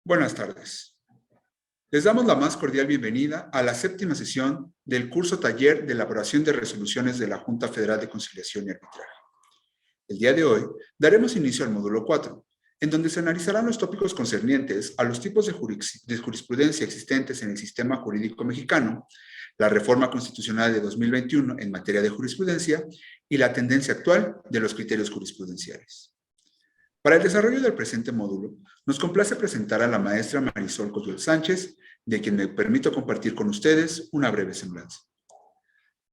Buenas tardes. Les damos la más cordial bienvenida a la séptima sesión del curso taller de elaboración de resoluciones de la Junta Federal de Conciliación y Arbitraje. El día de hoy daremos inicio al módulo 4, en donde se analizarán los tópicos concernientes a los tipos de jurisprudencia existentes en el sistema jurídico mexicano, la reforma constitucional de 2021 en materia de jurisprudencia y la tendencia actual de los criterios jurisprudenciales. Para el desarrollo del presente módulo, nos complace presentar a la maestra Marisol Coyol Sánchez, de quien me permito compartir con ustedes una breve semblanza.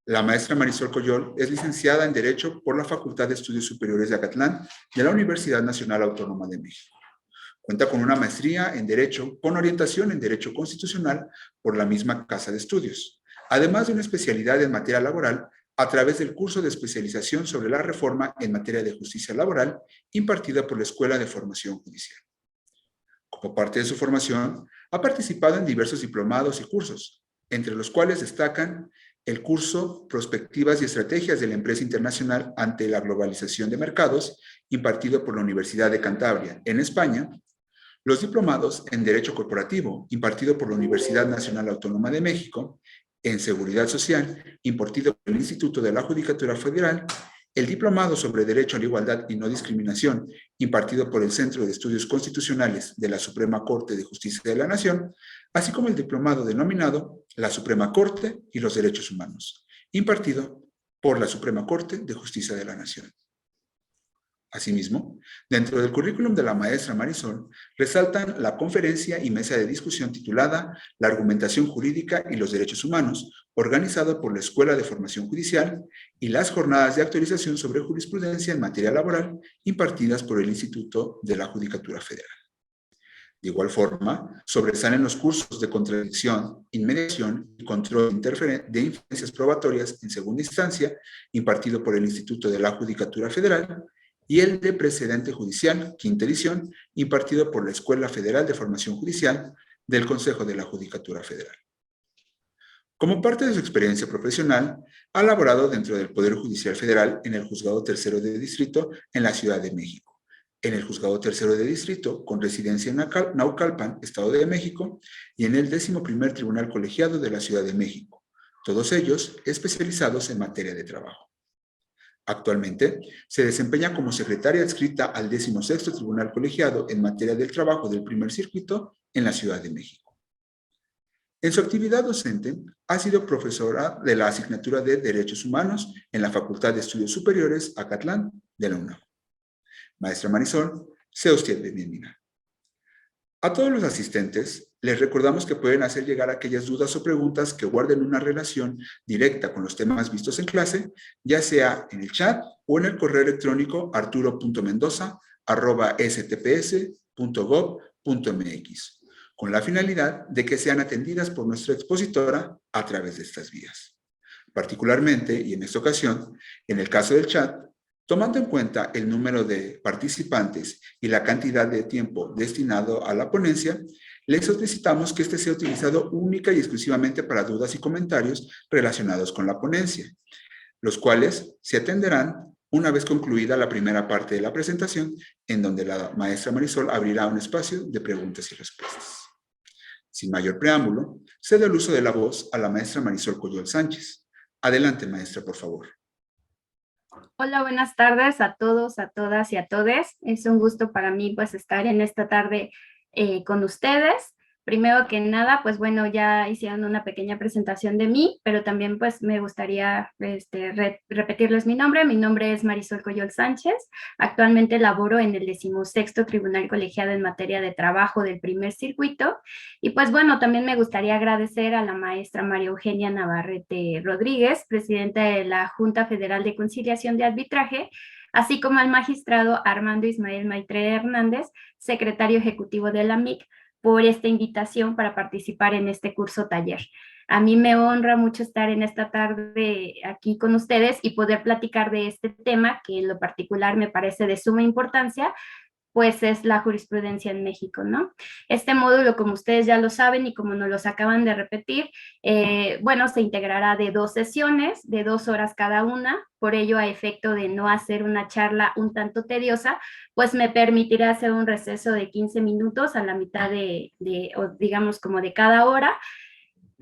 La maestra Marisol Coyol es licenciada en Derecho por la Facultad de Estudios Superiores de Acatlán de la Universidad Nacional Autónoma de México. Cuenta con una maestría en Derecho con orientación en Derecho Constitucional por la misma Casa de Estudios, además de una especialidad en materia laboral a través del curso de especialización sobre la reforma en materia de justicia laboral impartida por la Escuela de Formación Judicial. Como parte de su formación, ha participado en diversos diplomados y cursos, entre los cuales destacan el curso Prospectivas y Estrategias de la Empresa Internacional ante la Globalización de Mercados, impartido por la Universidad de Cantabria, en España, los diplomados en Derecho Corporativo, impartido por la Universidad Nacional Autónoma de México, en Seguridad Social, impartido por el Instituto de la Judicatura Federal, el diplomado sobre Derecho a la Igualdad y No Discriminación, impartido por el Centro de Estudios Constitucionales de la Suprema Corte de Justicia de la Nación, así como el diplomado denominado La Suprema Corte y los Derechos Humanos, impartido por la Suprema Corte de Justicia de la Nación. Asimismo, dentro del currículum de la maestra Marisol, resaltan la conferencia y mesa de discusión titulada La argumentación jurídica y los derechos humanos, organizada por la Escuela de Formación Judicial, y las jornadas de actualización sobre jurisprudencia en materia laboral, impartidas por el Instituto de la Judicatura Federal. De igual forma, sobresalen los cursos de contradicción, inmediación y control de inferencias probatorias en segunda instancia, impartido por el Instituto de la Judicatura Federal, y el de precedente judicial, quinta edición, impartido por la Escuela Federal de Formación Judicial del Consejo de la Judicatura Federal. Como parte de su experiencia profesional, ha laborado dentro del Poder Judicial Federal en el Juzgado Tercero de Distrito en la Ciudad de México, en el Juzgado Tercero de Distrito con residencia en Naucalpan, Estado de México, y en el 11º Tribunal Colegiado de la Ciudad de México, todos ellos especializados en materia de trabajo. Actualmente, se desempeña como secretaria adscrita al 16º Tribunal Colegiado en materia del trabajo del Primer Circuito en la Ciudad de México. En su actividad docente, ha sido profesora de la asignatura de Derechos Humanos en la Facultad de Estudios Superiores Acatlán de la UNAM. Maestra Marisol, sea usted bienvenida. A todos los asistentes, les recordamos que pueden hacer llegar aquellas dudas o preguntas que guarden una relación directa con los temas vistos en clase, ya sea en el chat o en el correo electrónico arturo.mendoza@stps.gov.mx, con la finalidad de que sean atendidas por nuestra expositora a través de estas vías. Particularmente, y en esta ocasión, en el caso del chat, tomando en cuenta el número de participantes y la cantidad de tiempo destinado a la ponencia, les solicitamos que este sea utilizado única y exclusivamente para dudas y comentarios relacionados con la ponencia, los cuales se atenderán una vez concluida la primera parte de la presentación, en donde la maestra Marisol abrirá un espacio de preguntas y respuestas. Sin mayor preámbulo, cedo el uso de la voz a la maestra Marisol Coyol Sánchez. Adelante, maestra, por favor. Hola, buenas tardes a todos, a todas y a todes. Es un gusto para mí pues estar en esta tarde con ustedes. Primero que nada, pues bueno, ya hicieron una pequeña presentación de mí, pero también pues me gustaría repetirles mi nombre. Mi nombre es Marisol Coyol Sánchez. Actualmente laboro en el 16º Tribunal Colegiado en materia de trabajo del Primer Circuito. Y pues bueno, también me gustaría agradecer a la maestra María Eugenia Navarrete Rodríguez, presidenta de la Junta Federal de Conciliación de Arbitraje, así como al magistrado Armando Ismael Maitre Hernández, secretario ejecutivo de la MIC, por esta invitación para participar en este curso taller. A mí me honra mucho estar en esta tarde aquí con ustedes y poder platicar de este tema que en lo particular me parece de suma importancia, pues es la jurisprudencia en México, ¿no? Este módulo, como ustedes ya lo saben y como nos los acaban de repetir, bueno, se integrará de 2 sesiones, de 2 horas cada una, por ello a efecto de no hacer una charla un tanto tediosa, pues me permitirá hacer un receso de 15 minutos a la mitad o digamos como de cada hora,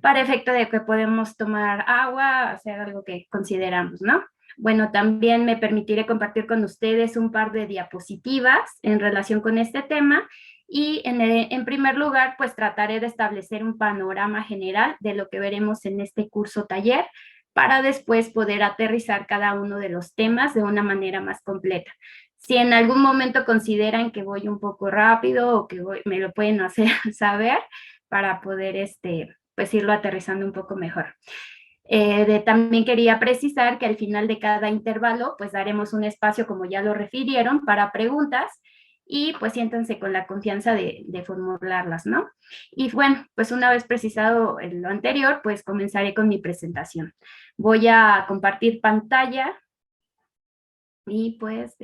para efecto de que podemos tomar agua, hacer algo que consideramos, ¿no? Bueno, también me permitiré compartir con ustedes un par de diapositivas en relación con este tema y en primer lugar, pues trataré de establecer un panorama general de lo que veremos en este curso taller para después poder aterrizar cada uno de los temas de una manera más completa. Si en algún momento consideran que voy un poco rápido o que me lo pueden hacer saber para poder pues irlo aterrizando un poco mejor. También quería precisar que al final de cada intervalo pues daremos un espacio, como ya lo refirieron, para preguntas y pues siéntanse con la confianza de formularlas, ¿no? Y bueno, pues una vez precisado lo anterior, pues comenzaré con mi presentación. Voy a compartir pantalla y pues...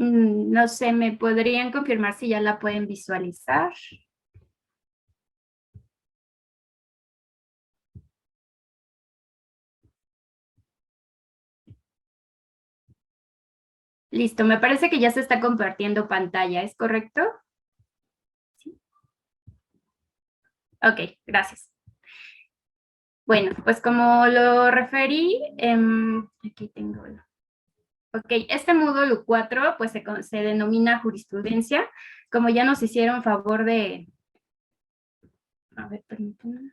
no sé, ¿me podrían confirmar si ya la pueden visualizar? Listo, me parece que ya se está compartiendo pantalla, ¿es correcto? Sí. Ok, gracias. Bueno, pues como lo referí, aquí tengo. Ok, este módulo 4 pues se denomina jurisprudencia. Como ya nos hicieron favor de... A ver, permítanme.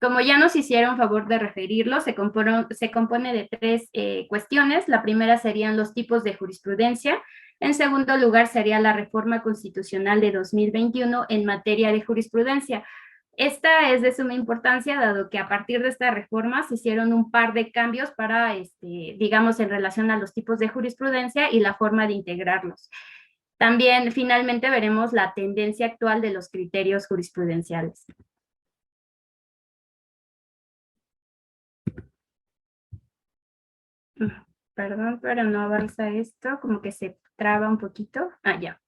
Como ya nos hicieron favor de referirlo, se compone de 3 cuestiones. La primera serían los tipos de jurisprudencia. En segundo lugar sería la reforma constitucional de 2021 en materia de jurisprudencia. Esta es de suma importancia, dado que a partir de esta reforma se hicieron un par de cambios para, digamos, en relación a los tipos de jurisprudencia y la forma de integrarlos. También, finalmente, veremos la tendencia actual de los criterios jurisprudenciales. Perdón, pero no avanza esto, como que se traba un poquito. Ah, ya.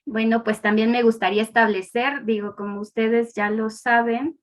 Bueno, pues también me gustaría establecer, digo, como ustedes ya lo saben,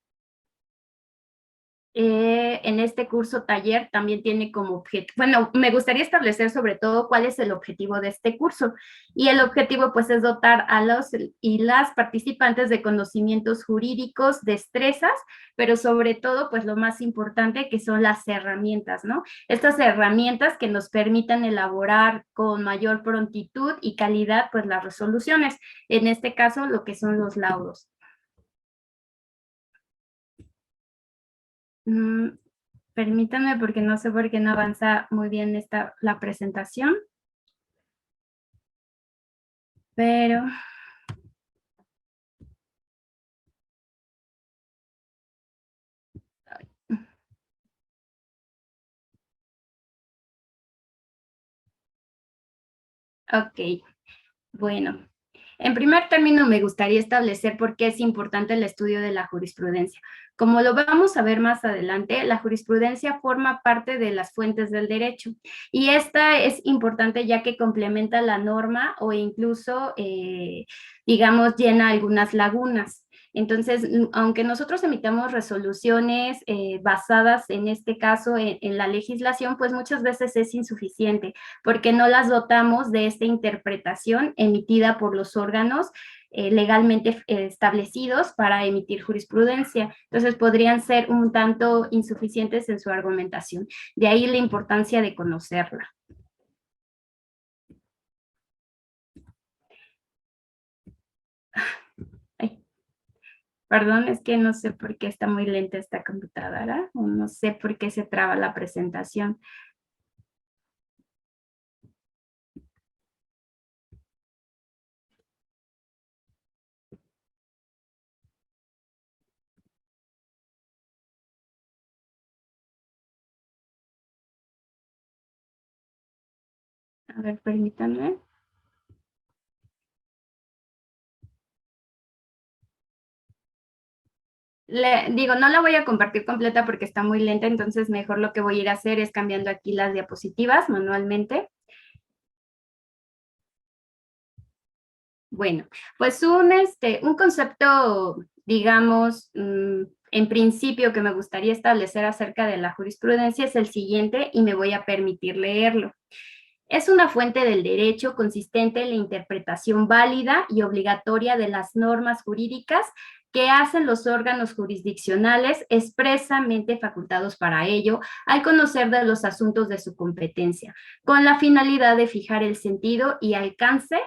en este curso taller también tiene como objetivo, bueno, me gustaría establecer sobre todo cuál es el objetivo de este curso. Y el objetivo pues es dotar a los y las participantes de conocimientos jurídicos, destrezas, pero sobre todo pues lo más importante que son las herramientas, ¿no? Estas herramientas que nos permitan elaborar con mayor prontitud y calidad pues las resoluciones, en este caso lo que son los laudos. Permítanme porque no sé por qué no avanza muy bien la presentación. Pero... Ok, bueno. En primer término, me gustaría establecer por qué es importante el estudio de la jurisprudencia. Como lo vamos a ver más adelante, la jurisprudencia forma parte de las fuentes del derecho y esta es importante ya que complementa la norma o incluso, digamos, llena algunas lagunas. Entonces, aunque nosotros emitamos resoluciones basadas en este caso en la legislación, pues muchas veces es insuficiente porque no las dotamos de esta interpretación emitida por los órganos legalmente establecidos para emitir jurisprudencia. Entonces podrían ser un tanto insuficientes en su argumentación. De ahí la importancia de conocerla. Ay, perdón, es que no sé por qué está muy lenta esta computadora, o no sé por qué se traba la presentación. A ver, permítanme. Digo, no la voy a compartir completa porque está muy lenta, entonces mejor lo que voy a ir a hacer es cambiando aquí las diapositivas manualmente. Bueno, pues un concepto, digamos, en principio que me gustaría establecer acerca de la jurisprudencia es el siguiente y me voy a permitir leerlo. Es una fuente del derecho consistente en la interpretación válida y obligatoria de las normas jurídicas que hacen los órganos jurisdiccionales expresamente facultados para ello al conocer de los asuntos de su competencia, con la finalidad de fijar el sentido y alcance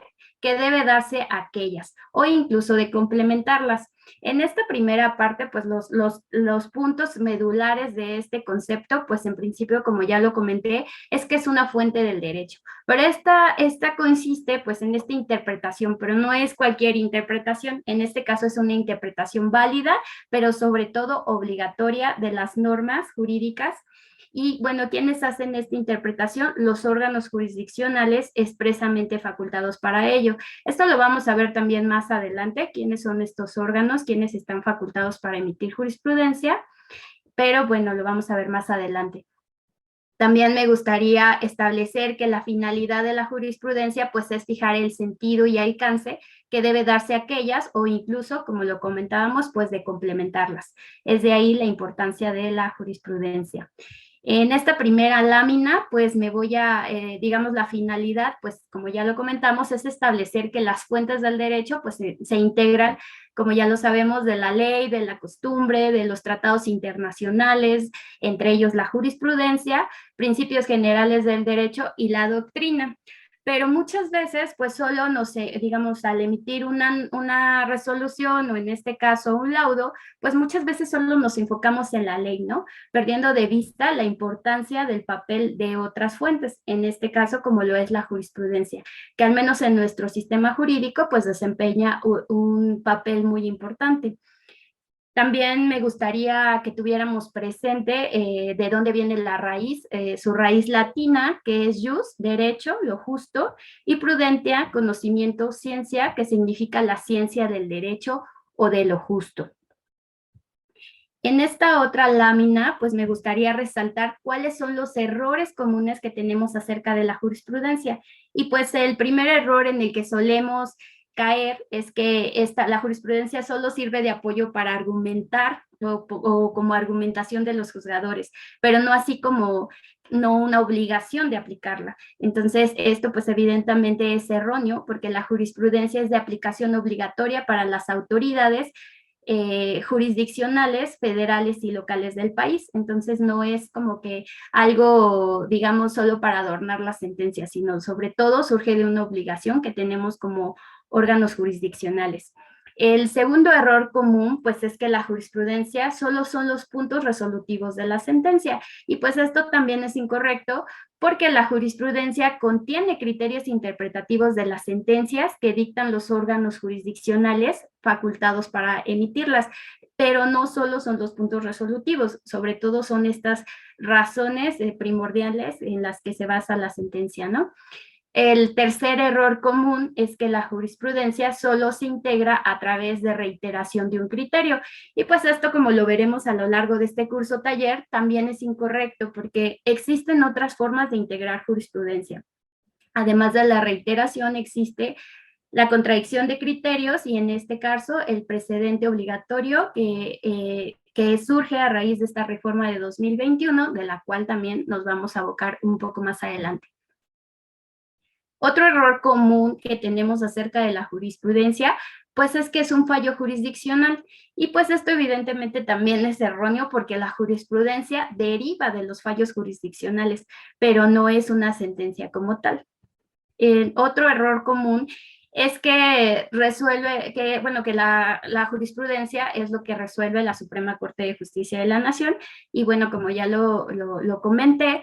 que debe darse a aquellas o incluso de complementarlas. En esta primera parte, pues los puntos medulares de este concepto, pues en principio, como ya lo comenté, es que es una fuente del derecho. Pero esta consiste pues en esta interpretación, pero no es cualquier interpretación. En este caso es una interpretación válida, pero sobre todo obligatoria de las normas jurídicas. Y bueno, ¿quiénes hacen esta interpretación? Los órganos jurisdiccionales expresamente facultados para ello. Esto lo vamos a ver también más adelante, quiénes son estos órganos, quiénes están facultados para emitir jurisprudencia, pero bueno, lo vamos a ver más adelante. También me gustaría establecer que la finalidad de la jurisprudencia pues es fijar el sentido y alcance que debe darse a aquellas o incluso, como lo comentábamos, pues de complementarlas. Es de ahí la importancia de la jurisprudencia. En esta primera lámina, pues me voy a, digamos, la finalidad, pues como ya lo comentamos, es establecer que las fuentes del derecho, pues se integran, como ya lo sabemos, de la ley, de la costumbre, de los tratados internacionales, entre ellos la jurisprudencia, principios generales del derecho y la doctrina. Pero muchas veces, pues solo, no sé, digamos, al emitir una resolución o en este caso un laudo, pues muchas veces solo nos enfocamos en la ley, ¿no? Perdiendo de vista la importancia del papel de otras fuentes, en este caso como lo es la jurisprudencia, que al menos en nuestro sistema jurídico pues desempeña un papel muy importante. También me gustaría que tuviéramos presente de dónde viene la raíz, su raíz latina, que es jus, derecho, lo justo, y prudentia, conocimiento, ciencia, que significa la ciencia del derecho o de lo justo. En esta otra lámina, pues me gustaría resaltar cuáles son los errores comunes que tenemos acerca de la jurisprudencia. Y pues el primer error en el que solemos caer es que la jurisprudencia solo sirve de apoyo para argumentar o como argumentación de los juzgadores, pero no así como no una obligación de aplicarla. Entonces, esto pues evidentemente es erróneo porque la jurisprudencia es de aplicación obligatoria para las autoridades jurisdiccionales, federales y locales del país. Entonces no es como que algo, digamos, solo para adornar la sentencia, sino sobre todo surge de una obligación que tenemos como órganos jurisdiccionales. El segundo error común, pues es que la jurisprudencia solo son los puntos resolutivos de la sentencia y pues esto también es incorrecto porque la jurisprudencia contiene criterios interpretativos de las sentencias que dictan los órganos jurisdiccionales facultados para emitirlas, pero no solo son los puntos resolutivos, sobre todo son estas razones primordiales en las que se basa la sentencia, ¿no? El tercer error común es que la jurisprudencia solo se integra a través de reiteración de un criterio. Y pues esto, como lo veremos a lo largo de este curso taller, también es incorrecto porque existen otras formas de integrar jurisprudencia. Además de la reiteración, existe la contradicción de criterios y en este caso el precedente obligatorio que surge a raíz de esta reforma de 2021, de la cual también nos vamos a abocar un poco más adelante. Otro error común que tenemos acerca de la jurisprudencia, pues es que es un fallo jurisdiccional y pues esto evidentemente también es erróneo porque la jurisprudencia deriva de los fallos jurisdiccionales, pero no es una sentencia como tal. Otro error común es que la jurisprudencia es lo que resuelve la Suprema Corte de Justicia de la Nación y bueno, como ya lo comenté,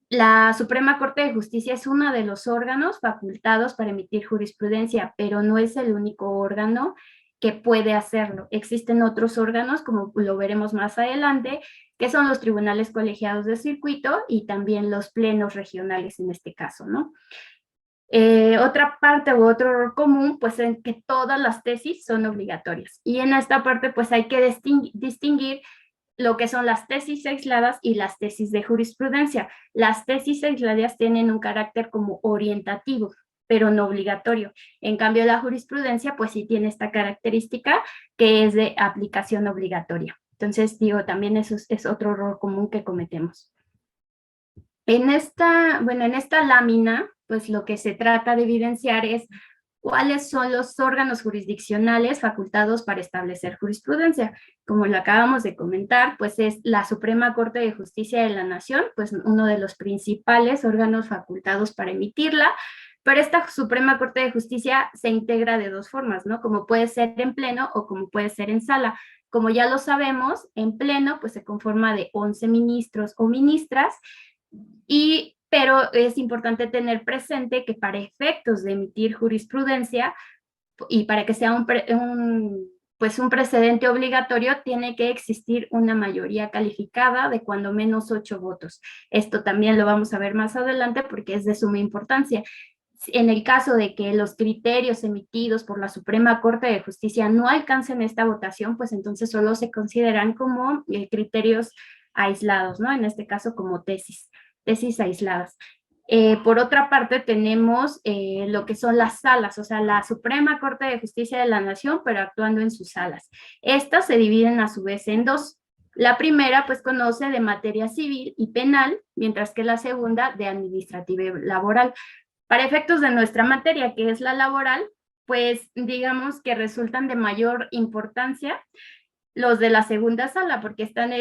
la Suprema Corte de Justicia es uno de los órganos facultados para emitir jurisprudencia, pero no es el único órgano que puede hacerlo. Existen otros órganos, como lo veremos más adelante, que son los tribunales colegiados de circuito y también los plenos regionales en este caso, ¿no? Otra parte u otro error común, pues en que todas las tesis son obligatorias. Y en esta parte, pues hay que distinguir lo que son las tesis aisladas y las tesis de jurisprudencia. Las tesis aisladas tienen un carácter como orientativo, pero no obligatorio. En cambio, la jurisprudencia, pues sí tiene esta característica que es de aplicación obligatoria. Entonces, digo, también eso es otro error común que cometemos. En esta lámina, pues lo que se trata de evidenciar es cuáles son los órganos jurisdiccionales facultados para establecer jurisprudencia. Como lo acabamos de comentar, pues es la Suprema Corte de Justicia de la Nación, pues uno de los principales órganos facultados para emitirla, pero esta Suprema Corte de Justicia se integra de dos formas, ¿no? Como puede ser en pleno o como puede ser en sala. Como ya lo sabemos, en pleno pues se conforma de 11 ministros o ministras, pero es importante tener presente que para efectos de emitir jurisprudencia y para que sea pues un precedente obligatorio, tiene que existir una mayoría calificada de cuando menos 8 votos. Esto también lo vamos a ver más adelante porque es de suma importancia. En el caso de que los criterios emitidos por la Suprema Corte de Justicia no alcancen esta votación, pues entonces solo se consideran como criterios aislados, ¿no? En este caso como tesis aisladas. Por otra parte, tenemos lo que son las salas, o sea, la Suprema Corte de Justicia de la Nación, pero actuando en sus salas. Estas se dividen a su vez en dos. La primera, pues, conoce de materia civil y penal, mientras que la segunda de administrativa y laboral. Para efectos de nuestra materia, que es la laboral, pues, digamos que resultan de mayor importancia los de la segunda sala, porque están,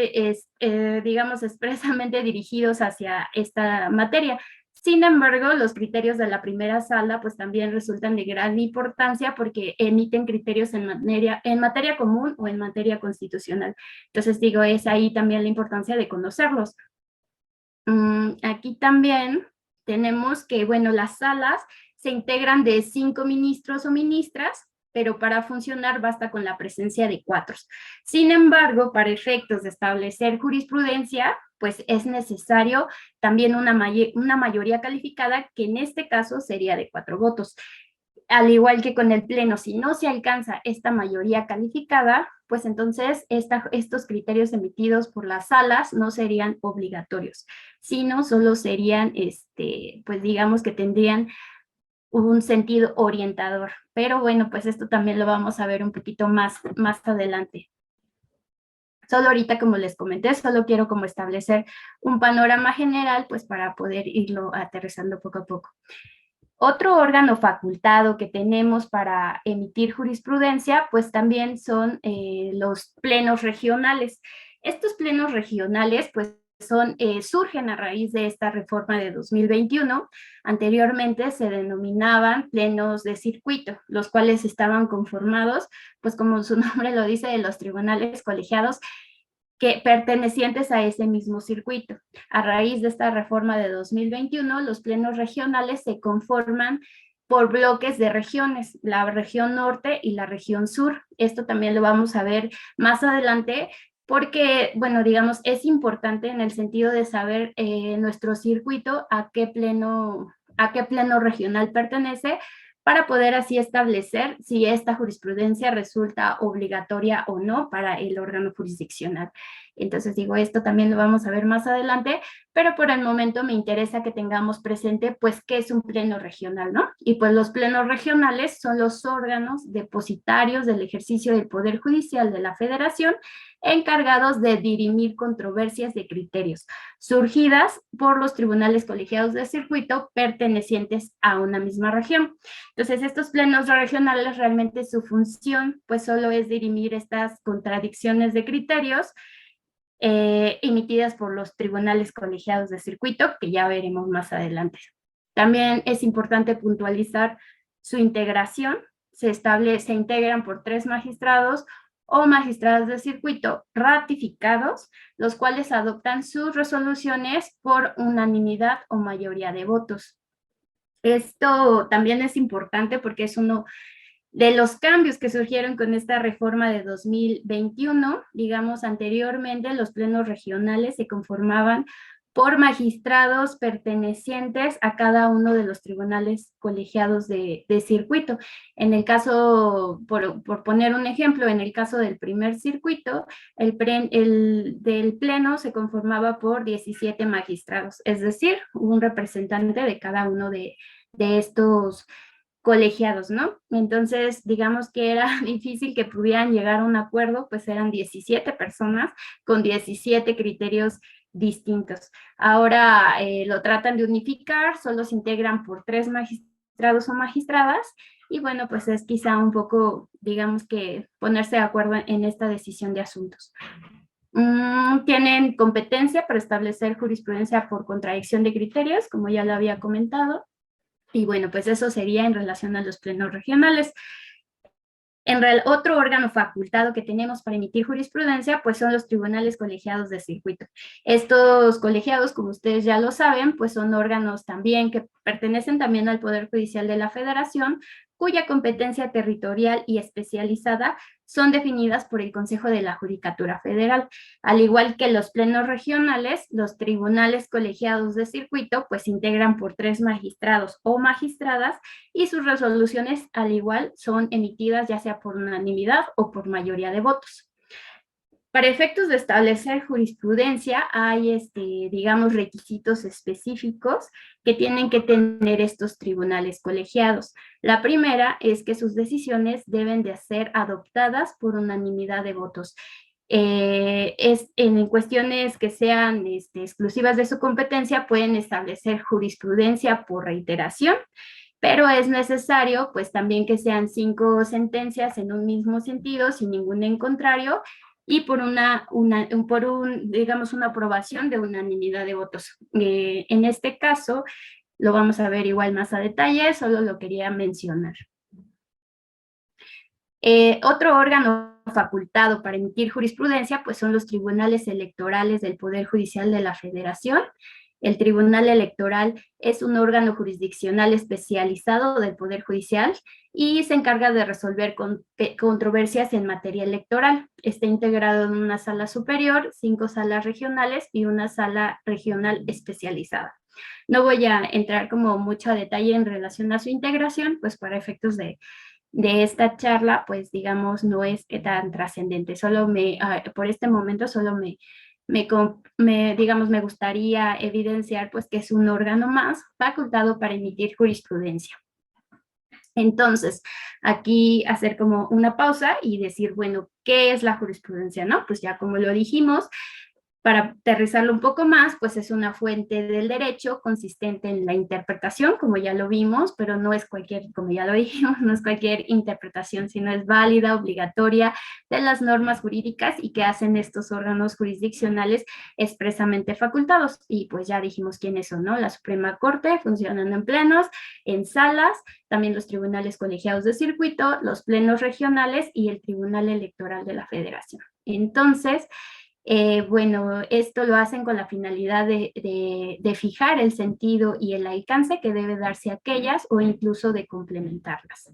digamos, expresamente dirigidos hacia esta materia. Sin embargo, los criterios de la primera sala, pues también resultan de gran importancia porque emiten criterios en materia común o en materia constitucional. Entonces, digo, es ahí también la importancia de conocerlos. Aquí también tenemos que, bueno, las salas se integran de 5 ministros o ministras, pero para funcionar basta con la presencia de 4. Sin embargo, para efectos de establecer jurisprudencia, pues es necesario también una mayoría calificada, que en este caso sería de 4 votos. Al igual que con el pleno, si no se alcanza esta mayoría calificada, pues entonces estos criterios emitidos por las salas no serían obligatorios, sino solo serían, pues digamos que tendrían un sentido orientador. Pero bueno, pues esto también lo vamos a ver un poquito más adelante. Solo ahorita, como les comenté, solo quiero como establecer un panorama general, pues para poder irlo aterrizando poco a poco. Otro órgano facultado que tenemos para emitir jurisprudencia, pues también son los plenos regionales. Estos plenos regionales, pues surgen a raíz de esta reforma de 2021. Anteriormente se denominaban plenos de circuito, los cuales estaban conformados, pues como su nombre lo dice, de los tribunales colegiados pertenecientes a ese mismo circuito. A raíz de esta reforma de 2021, los plenos regionales se conforman por bloques de regiones, la región norte y la región sur. Esto también lo vamos a ver más adelante porque, bueno, digamos, es importante en el sentido de saber nuestro circuito a qué pleno regional pertenece, para poder así establecer si esta jurisprudencia resulta obligatoria o no para el órgano jurisdiccional. Entonces digo, esto también lo vamos a ver más adelante, pero por el momento me interesa que tengamos presente pues qué es un pleno regional, ¿no? Y pues los plenos regionales son los órganos depositarios del ejercicio del Poder Judicial de la Federación, encargados de dirimir controversias de criterios surgidas por los tribunales colegiados de circuito pertenecientes a una misma región. Entonces, estos plenos regionales, realmente su función pues solo es dirimir estas contradicciones de criterios emitidas por los tribunales colegiados de circuito, que ya veremos más adelante. También es importante puntualizar su integración. Se integran por 3 magistrados o magistrados de circuito ratificados, los cuales adoptan sus resoluciones por unanimidad o mayoría de votos. Esto también es importante porque es uno de los cambios que surgieron con esta reforma de 2021. Digamos, anteriormente los plenos regionales se conformaban por magistrados pertenecientes a cada uno de los tribunales colegiados de circuito. En el caso, por poner un ejemplo, en el caso del primer circuito, el del pleno se conformaba por 17 magistrados, es decir, un representante de cada uno de estos colegiados, ¿no? Entonces, digamos que era difícil que pudieran llegar a un acuerdo, pues eran 17 personas con 17 criterios distintos. Ahora lo tratan de unificar, solo se integran por 3 magistrados o magistradas, y bueno, pues es quizá un poco, digamos que ponerse de acuerdo en esta decisión de asuntos. Tienen competencia para establecer jurisprudencia por contradicción de criterios, como ya lo había comentado. Y bueno, pues eso sería en relación a los plenos regionales. Otro órgano facultado que tenemos para emitir jurisprudencia, pues son los tribunales colegiados de circuito. Estos colegiados, como ustedes ya lo saben, pues son órganos también que pertenecen también al Poder Judicial de la Federación, cuya competencia territorial y especializada son definidas por el Consejo de la Judicatura Federal. Al igual que los plenos regionales, los tribunales colegiados de circuito pues se integran por 3 magistrados o magistradas, y sus resoluciones al igual son emitidas ya sea por unanimidad o por mayoría de votos. Para efectos de establecer jurisprudencia hay, digamos, requisitos específicos que tienen que tener estos tribunales colegiados. La primera es que sus decisiones deben de ser adoptadas por unanimidad de votos. En cuestiones que sean exclusivas de su competencia, pueden establecer jurisprudencia por reiteración, pero es necesario pues también que sean 5 sentencias en un mismo sentido, sin ningún en contrario, y por digamos, una aprobación de unanimidad de votos. En este caso, lo vamos a ver igual más a detalle, solo lo quería mencionar. Otro órgano facultado para emitir jurisprudencia pues son los tribunales electorales del Poder Judicial de la Federación. El Tribunal Electoral es un órgano jurisdiccional especializado del Poder Judicial y se encarga de resolver controversias en materia electoral. Está integrado en una sala superior, 5 salas regionales y una sala regional especializada. No voy a entrar como mucho a detalle en relación a su integración, pues para efectos de esta charla, pues digamos, no es tan trascendente. Solo por este momento solo digamos, me gustaría evidenciar pues que es un órgano más facultado para emitir jurisprudencia. Entonces, aquí hacer como una pausa y decir, bueno, ¿qué es la jurisprudencia? ¿No? Pues ya como lo dijimos, para aterrizarlo un poco más, pues es una fuente del derecho consistente en la interpretación, como ya lo vimos, pero no es cualquier, como ya lo dijimos, no es cualquier interpretación, sino es válida, obligatoria de las normas jurídicas y que hacen estos órganos jurisdiccionales expresamente facultados. Y pues ya dijimos quiénes son, ¿no? La Suprema Corte, funcionando en plenos, en salas, también los tribunales colegiados de circuito, los plenos regionales y el Tribunal Electoral de la Federación. Entonces, bueno, esto lo hacen con la finalidad de fijar el sentido y el alcance que debe darse a aquellas o incluso de complementarlas.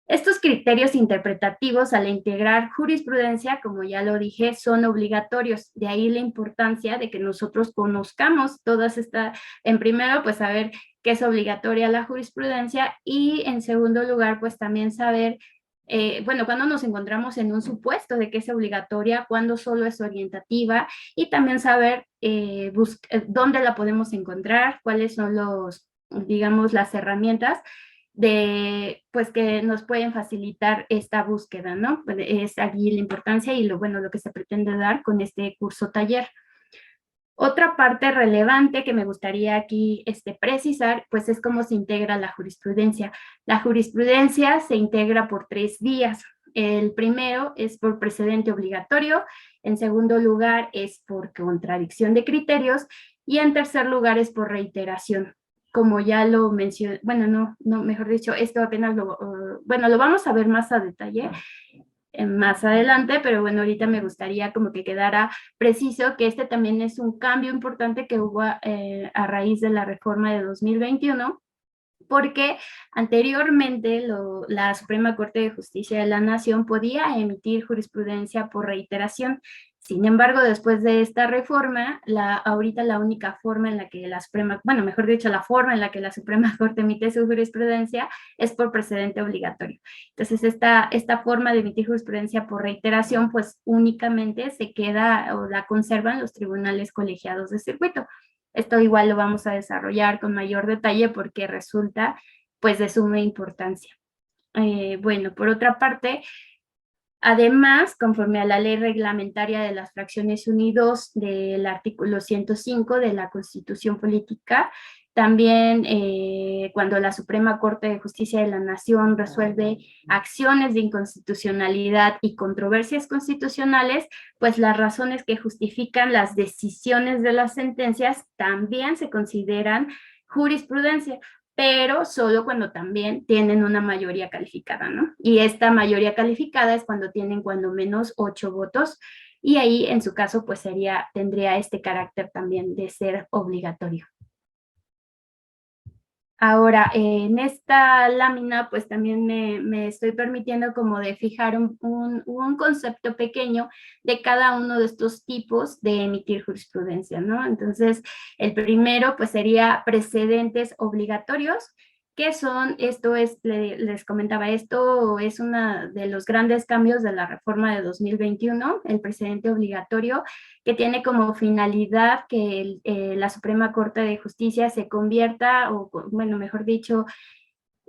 Estos criterios interpretativos al integrar jurisprudencia, como ya lo dije, son obligatorios. De ahí la importancia de que nosotros conozcamos todas estas, en primero, pues saber qué es obligatoria la jurisprudencia y en segundo lugar, pues también saber bueno, cuando nos encontramos en un supuesto de que es obligatoria, cuando solo es orientativa, y también saber dónde la podemos encontrar, cuáles son digamos, las herramientas pues que nos pueden facilitar esta búsqueda, ¿no? Es aquí la importancia y lo que se pretende dar con este curso taller. Otra parte relevante que me gustaría aquí precisar, pues es cómo se integra la jurisprudencia. La jurisprudencia se integra por 3 vías. El primero es por precedente obligatorio, en segundo lugar es por contradicción de criterios y en tercer lugar es por reiteración. Como ya lo mencioné, bueno, no, mejor dicho, esto apenas lo vamos a ver más a detalle más adelante, pero bueno, ahorita me gustaría como que quedara preciso que este también es un cambio importante que hubo a raíz de la reforma de 2021, porque anteriormente la Suprema Corte de Justicia de la Nación podía emitir jurisprudencia por reiteración. Sin embargo, después de esta reforma, ahorita la única forma en la que la Suprema, bueno, mejor dicho, la forma en la que la Suprema Corte emite su jurisprudencia es por precedente obligatorio. Entonces, esta forma de emitir jurisprudencia por reiteración, pues únicamente se queda o la conservan los tribunales colegiados de circuito. Esto igual lo vamos a desarrollar con mayor detalle porque resulta, pues, de suma importancia. Bueno, por otra parte, además, conforme a la ley reglamentaria de las fracciones 1 y 2 del artículo 105 de la Constitución Política, también cuando la Suprema Corte de Justicia de la Nación resuelve acciones de inconstitucionalidad y controversias constitucionales, pues las razones que justifican las decisiones de las sentencias también se consideran jurisprudencia, pero solo cuando también tienen una mayoría calificada, ¿no? Y esta mayoría calificada es cuando tienen cuando menos 8 votos, y ahí en su caso pues tendría este carácter también de ser obligatorio. Ahora, en esta lámina, pues también me estoy permitiendo como de fijar un concepto pequeño de cada uno de estos tipos de emitir jurisprudencia, ¿no? Entonces, el primero, pues sería precedentes obligatorios. ¿Qué son? Les comentaba, esto es uno de los grandes cambios de la reforma de 2021, el precedente obligatorio, que tiene como finalidad que la Suprema Corte de Justicia se convierta, o bueno, mejor dicho,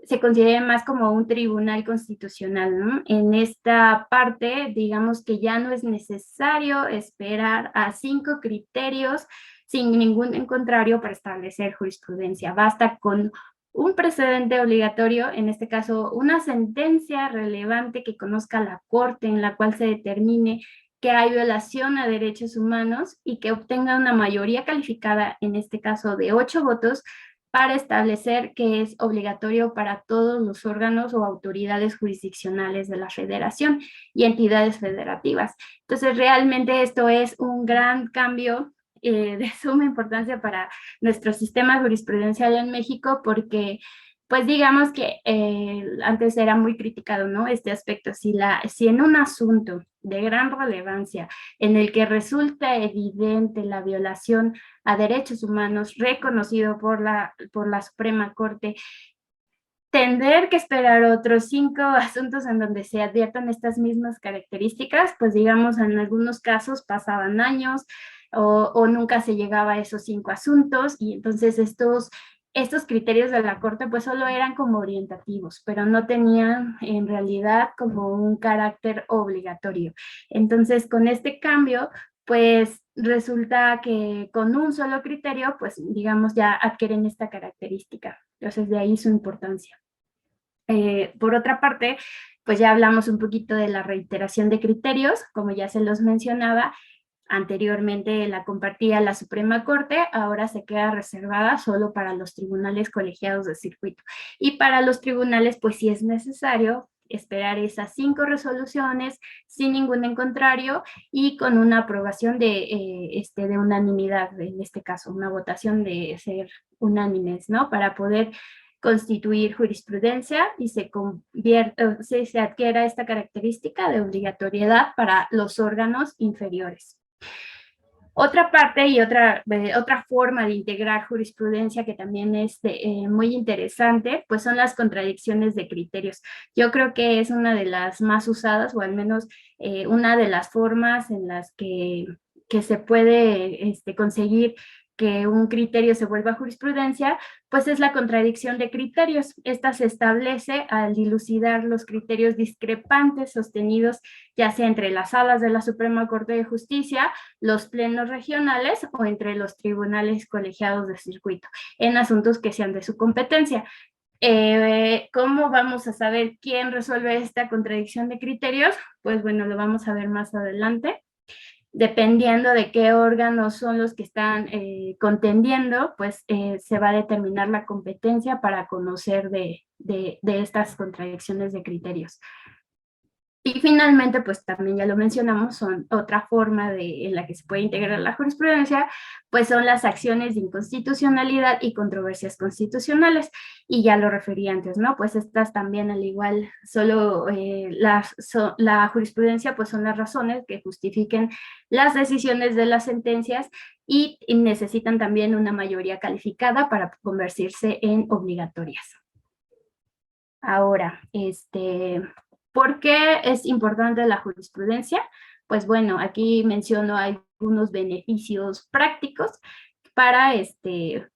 se considere más como un tribunal constitucional, ¿no? En esta parte, digamos que ya no es necesario esperar a 5 criterios sin ningún contrario para establecer jurisprudencia. Basta con un precedente obligatorio, en este caso una sentencia relevante que conozca la Corte en la cual se determine que hay violación a derechos humanos y que obtenga una mayoría calificada, en este caso de 8 votos, para establecer que es obligatorio para todos los órganos o autoridades jurisdiccionales de la federación y entidades federativas. Entonces, realmente esto es un gran cambio de suma importancia para nuestro sistema jurisprudencial en México, porque pues digamos que antes era muy criticado, ¿no? Este aspecto, si en un asunto de gran relevancia en el que resulta evidente la violación a derechos humanos reconocido por la Suprema Corte, tener que esperar otros 5 asuntos en donde se adviertan estas mismas características, pues digamos en algunos casos pasaban años o nunca se llegaba a esos 5 asuntos, y entonces estos criterios de la Corte pues solo eran como orientativos, pero no tenían en realidad como un carácter obligatorio. Entonces con este cambio pues resulta que con un solo criterio pues digamos ya adquieren esta característica. Entonces de ahí su importancia. Por otra parte, pues ya hablamos un poquito de la reiteración de criterios, como ya se los mencionaba. Anteriormente la compartía la Suprema Corte, ahora se queda reservada solo para los tribunales colegiados de circuito. Y para los tribunales, pues sí es necesario esperar esas 5 resoluciones sin ningún en contrario y con una aprobación de unanimidad, en este caso, una votación de ser unánimes, ¿no? Para poder constituir jurisprudencia y se adquiera esta característica de obligatoriedad para los órganos inferiores. Otra parte y otra forma de integrar jurisprudencia que también es muy interesante, pues son las contradicciones de criterios. Yo creo que es una de las más usadas, o al menos una de las formas en las que se puede conseguir que un criterio se vuelva jurisprudencia, pues es la contradicción de criterios. Esta se establece al dilucidar los criterios discrepantes sostenidos ya sea entre las salas de la Suprema Corte de Justicia, los plenos regionales o entre los tribunales colegiados de circuito, en asuntos que sean de su competencia. ¿Cómo vamos a saber quién resuelve esta contradicción de criterios? Pues bueno, lo vamos a ver más adelante. Dependiendo de qué órganos son los que están contendiendo, pues se va a determinar la competencia para conocer de estas contradicciones de criterios. Y finalmente, pues también ya lo mencionamos, son otra forma en la que se puede integrar la jurisprudencia, pues son las acciones de inconstitucionalidad y controversias constitucionales. Y ya lo referí antes, ¿no? Pues estas también al igual, solo la jurisprudencia, pues son las razones que justifiquen las decisiones de las sentencias y necesitan también una mayoría calificada para convertirse en obligatorias. Ahora, ¿por qué es importante la jurisprudencia? Pues bueno, aquí menciono algunos beneficios prácticos para,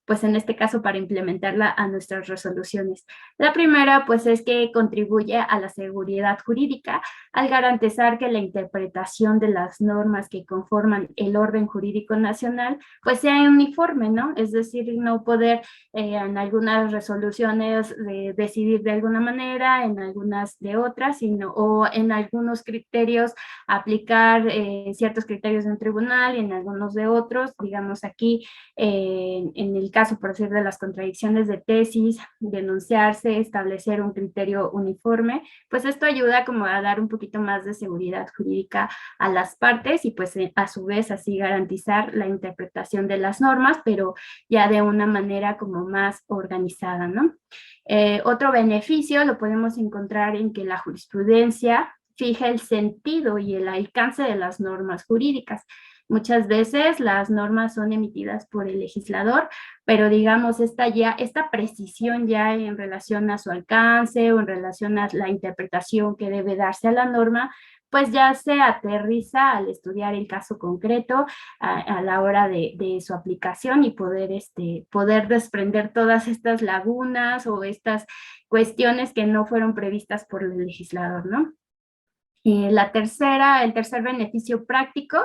pues en este caso, para implementarla a nuestras resoluciones. La primera, pues es que contribuye a la seguridad jurídica al garantizar que la interpretación de las normas que conforman el orden jurídico nacional, pues sea uniforme, ¿no? Es decir, no poder en algunas resoluciones decidir de alguna manera, en algunas de otras, o en algunos criterios aplicar ciertos criterios de un tribunal y en algunos de otros. Digamos aquí, en el caso, por decir, de las contradicciones de tesis, denunciarse, establecer un criterio uniforme, pues esto ayuda como a dar un poquito más de seguridad jurídica a las partes y pues a su vez así garantizar la interpretación de las normas, pero ya de una manera como más organizada, ¿no? Otro beneficio lo podemos encontrar en que la jurisprudencia fija el sentido y el alcance de las normas jurídicas. Muchas veces las normas son emitidas por el legislador, pero digamos esta precisión ya en relación a su alcance o en relación a la interpretación que debe darse a la norma, pues ya se aterriza al estudiar el caso concreto a la hora de su aplicación y poder desprender todas estas lagunas o estas cuestiones que no fueron previstas por el legislador, ¿no? El tercer beneficio práctico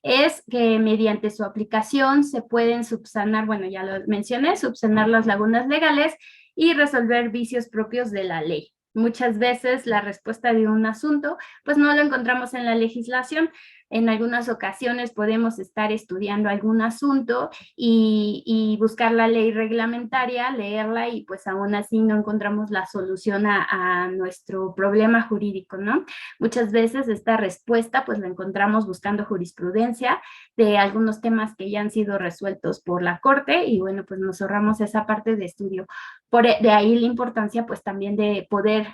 es que mediante su aplicación se pueden subsanar, bueno, ya lo mencioné, subsanar las lagunas legales y resolver vicios propios de la ley. Muchas veces la respuesta de un asunto, pues no lo encontramos en la legislación. En algunas ocasiones podemos estar estudiando algún asunto y buscar la ley reglamentaria, leerla y pues aún así no encontramos la solución a nuestro problema jurídico, ¿no? Muchas veces esta respuesta pues la encontramos buscando jurisprudencia de algunos temas que ya han sido resueltos por la Corte y bueno, pues nos ahorramos esa parte de estudio. De ahí la importancia pues también de poder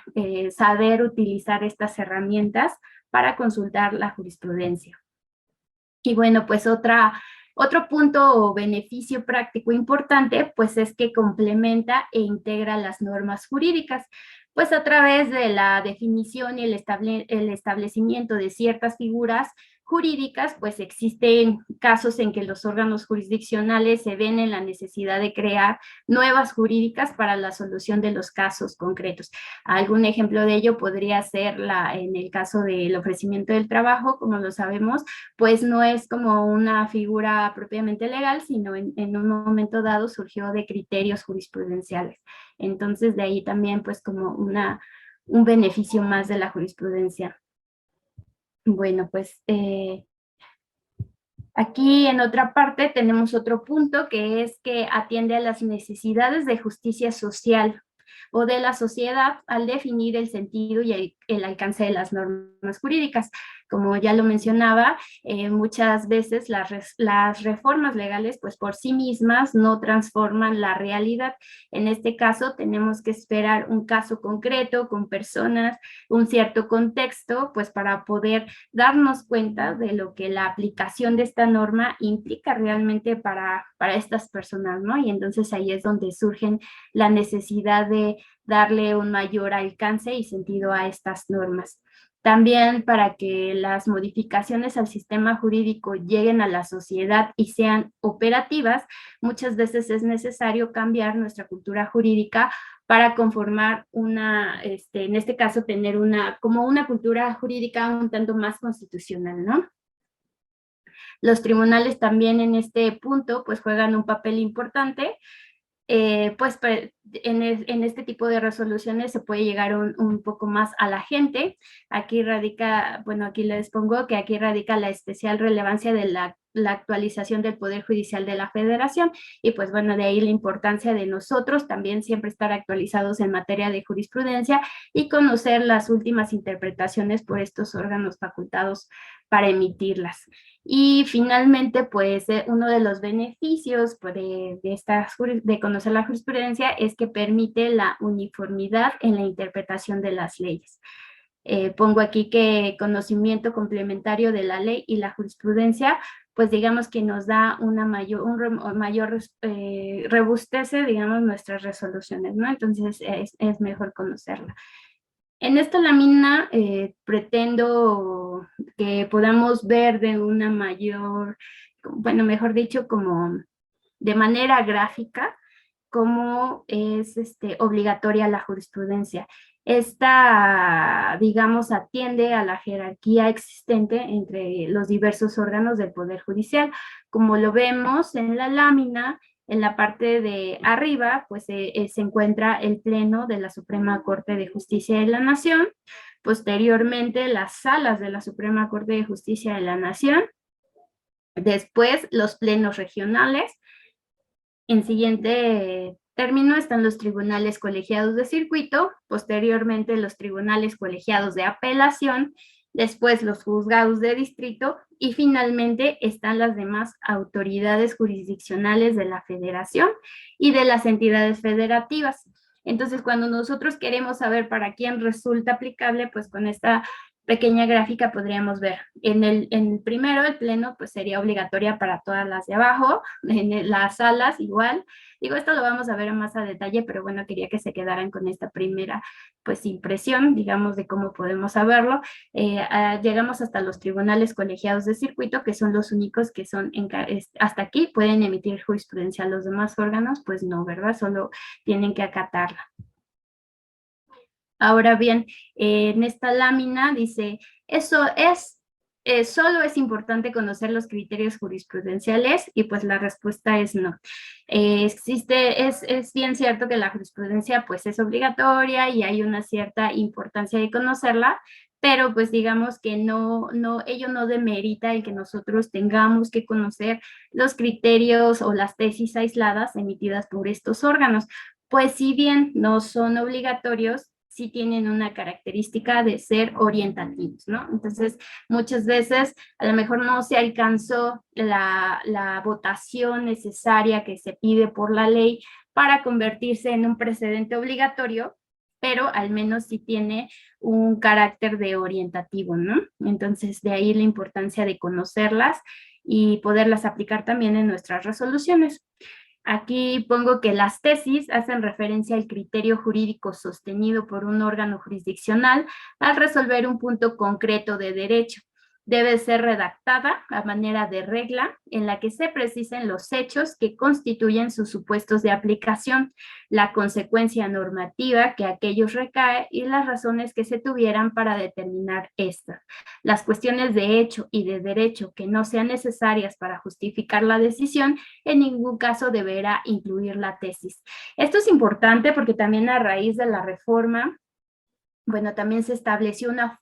saber utilizar estas herramientas para consultar la jurisprudencia. Y bueno, pues otro punto o beneficio práctico importante, pues es que complementa e integra las normas jurídicas, pues a través de la definición y el establecimiento de ciertas figuras jurídicas, pues existen casos en que los órganos jurisdiccionales se ven en la necesidad de crear nuevas jurídicas para la solución de los casos concretos. Algún ejemplo de ello podría ser en el caso del ofrecimiento del trabajo, como lo sabemos, pues no es como una figura propiamente legal, sino en un momento dado surgió de criterios jurisprudenciales. Entonces, de ahí también pues como un beneficio más de la jurisprudencia. Bueno, pues aquí en otra parte tenemos otro punto que es que atiende a las necesidades de justicia social o de la sociedad al definir el sentido y el alcance de las normas jurídicas. Como ya lo mencionaba, muchas veces las reformas legales pues por sí mismas no transforman la realidad. En este caso tenemos que esperar un caso concreto con personas, un cierto contexto, pues para poder darnos cuenta de lo que la aplicación de esta norma implica realmente para estas personas, ¿no? Y entonces ahí es donde surgen la necesidad de darle un mayor alcance y sentido a estas normas. También para que las modificaciones al sistema jurídico lleguen a la sociedad y sean operativas, muchas veces es necesario cambiar nuestra cultura jurídica para conformar en este caso, tener como una cultura jurídica un tanto más constitucional, ¿no? Los tribunales también en este punto pues juegan un papel importante, pues en este tipo de resoluciones se puede llegar un poco más a la gente. Aquí radica, bueno, aquí les pongo que aquí radica la especial relevancia de la la actualización del Poder Judicial de la Federación, y pues bueno, de ahí la importancia de nosotros también siempre estar actualizados en materia de jurisprudencia y conocer las últimas interpretaciones por estos órganos facultados para emitirlas. Y finalmente, pues uno de los beneficios pues, de conocer la jurisprudencia es que permite la uniformidad en la interpretación de las leyes. Pongo aquí que conocimiento complementario de la ley y la jurisprudencia, pues digamos que nos da una mayor rebustece, digamos, nuestras resoluciones, ¿no? Entonces es mejor conocerla. En esta lámina pretendo que podamos ver de una mayor, bueno, mejor dicho, como de manera gráfica, cómo es obligatoria la jurisprudencia. Esta, digamos, atiende a la jerarquía existente entre los diversos órganos del Poder Judicial. Como lo vemos en la lámina, en la parte de arriba, pues se encuentra el Pleno de la Suprema Corte de Justicia de la Nación, posteriormente las salas de la Suprema Corte de Justicia de la Nación, después los plenos regionales. En siguiente término están los tribunales colegiados de circuito, posteriormente los tribunales colegiados de apelación, después los juzgados de distrito y finalmente están las demás autoridades jurisdiccionales de la federación y de las entidades federativas. Entonces, cuando nosotros queremos saber para quién resulta aplicable, pues con esta pequeña gráfica podríamos ver. En el primero, el pleno, pues sería obligatoria para todas las de abajo, en las salas igual. Digo, esto lo vamos a ver más a detalle, pero bueno, quería que se quedaran con esta primera, pues, impresión, digamos, de cómo podemos saberlo. Llegamos hasta los tribunales colegiados de circuito, que son los únicos que son, hasta aquí, pueden emitir jurisprudencia. Los demás órganos, pues no, ¿verdad? Solo tienen que acatarla. Ahora bien, en esta lámina dice, solo es importante conocer los criterios jurisprudenciales y pues la respuesta es no. Es bien cierto que la jurisprudencia pues es obligatoria y hay una cierta importancia de conocerla, pero pues digamos que ello no demerita el que nosotros tengamos que conocer los criterios o las tesis aisladas emitidas por estos órganos, pues si bien no son obligatorios, sí tienen una característica de ser orientativos, ¿no? Entonces, muchas veces a lo mejor no se alcanzó la votación necesaria que se pide por la ley para convertirse en un precedente obligatorio, pero al menos sí tiene un carácter de orientativo, ¿no? Entonces, de ahí la importancia de conocerlas y poderlas aplicar también en nuestras resoluciones. Aquí pongo que las tesis hacen referencia al criterio jurídico sostenido por un órgano jurisdiccional al resolver un punto concreto de derecho. Debe ser redactada a manera de regla en la que se precisen los hechos que constituyen sus supuestos de aplicación, la consecuencia normativa que aquellos recae y las razones que se tuvieran para determinar estas. Las cuestiones de hecho y de derecho que no sean necesarias para justificar la decisión en ningún caso deberá incluir la tesis. Esto es importante porque también a raíz de la reforma, bueno, también se estableció una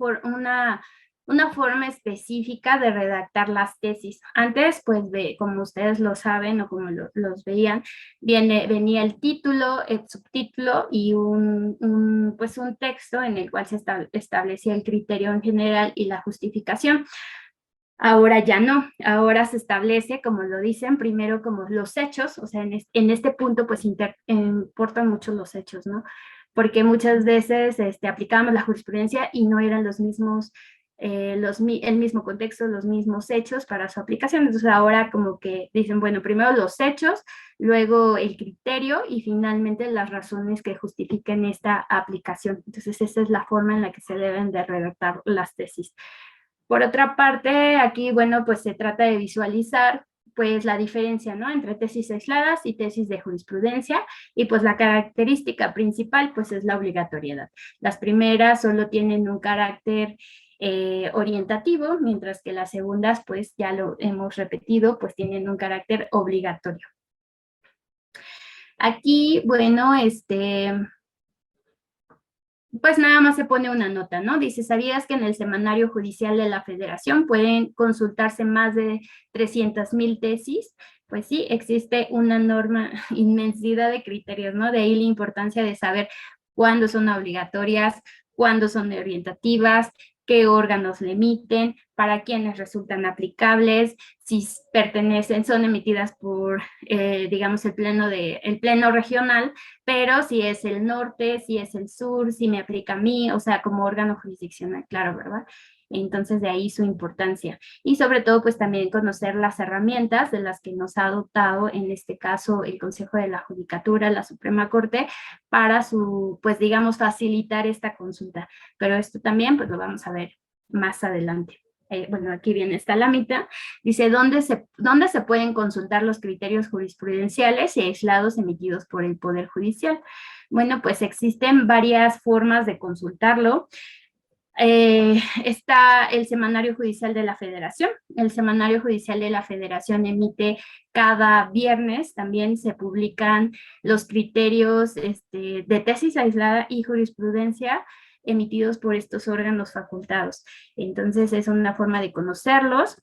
forma específica de redactar las tesis. Antes, pues, como ustedes lo saben o como los veían, venía el título, el subtítulo y pues un texto en el cual se establecía el criterio en general y la justificación. Ahora ya no, ahora se establece, como lo dicen, primero como los hechos, o sea, en este punto pues importan mucho los hechos, ¿no? Porque muchas veces aplicábamos la jurisprudencia y no eran los mismos, el mismo contexto, los mismos hechos para su aplicación. Entonces ahora como que dicen, bueno, primero los hechos, luego el criterio y finalmente las razones que justifiquen esta aplicación. Entonces esa es la forma en la que se deben de redactar las tesis. Por otra parte, aquí, bueno, pues se trata de visualizar pues la diferencia, ¿no? Entre tesis aisladas y tesis de jurisprudencia, y pues la característica principal pues es la obligatoriedad. Las primeras solo tienen un carácter orientativo, mientras que las segundas, pues ya lo hemos repetido, pues tienen un carácter obligatorio. Aquí, bueno, pues nada más se pone una nota, ¿no? Dice, ¿sabías que en el Semanario Judicial de la Federación pueden consultarse más de 300,000 tesis? Pues sí, existe una norma, inmensidad de criterios, ¿no? De ahí la importancia de saber cuándo son obligatorias, cuándo son orientativas, qué órganos le emiten, para quiénes resultan aplicables, si pertenecen, son emitidas por, digamos, el pleno regional, pero si es el norte, si es el sur, si me aplica a mí, o sea, como órgano jurisdiccional, claro, ¿verdad? Entonces de ahí su importancia. Y sobre todo, pues también conocer las herramientas de las que nos ha dotado, en este caso, el Consejo de la Judicatura, la Suprema Corte, para su, pues digamos, facilitar esta consulta. Pero esto también, pues lo vamos a ver más adelante. Bueno, aquí viene esta lámina. Dice, ¿dónde se pueden consultar los criterios jurisprudenciales y aislados emitidos por el Poder Judicial? Bueno, pues existen varias formas de consultarlo. Está el Semanario Judicial de la Federación. El Semanario Judicial de la Federación emite cada viernes, también se publican los criterios de tesis aislada y jurisprudencia emitidos por estos órganos facultados. Entonces es una forma de conocerlos.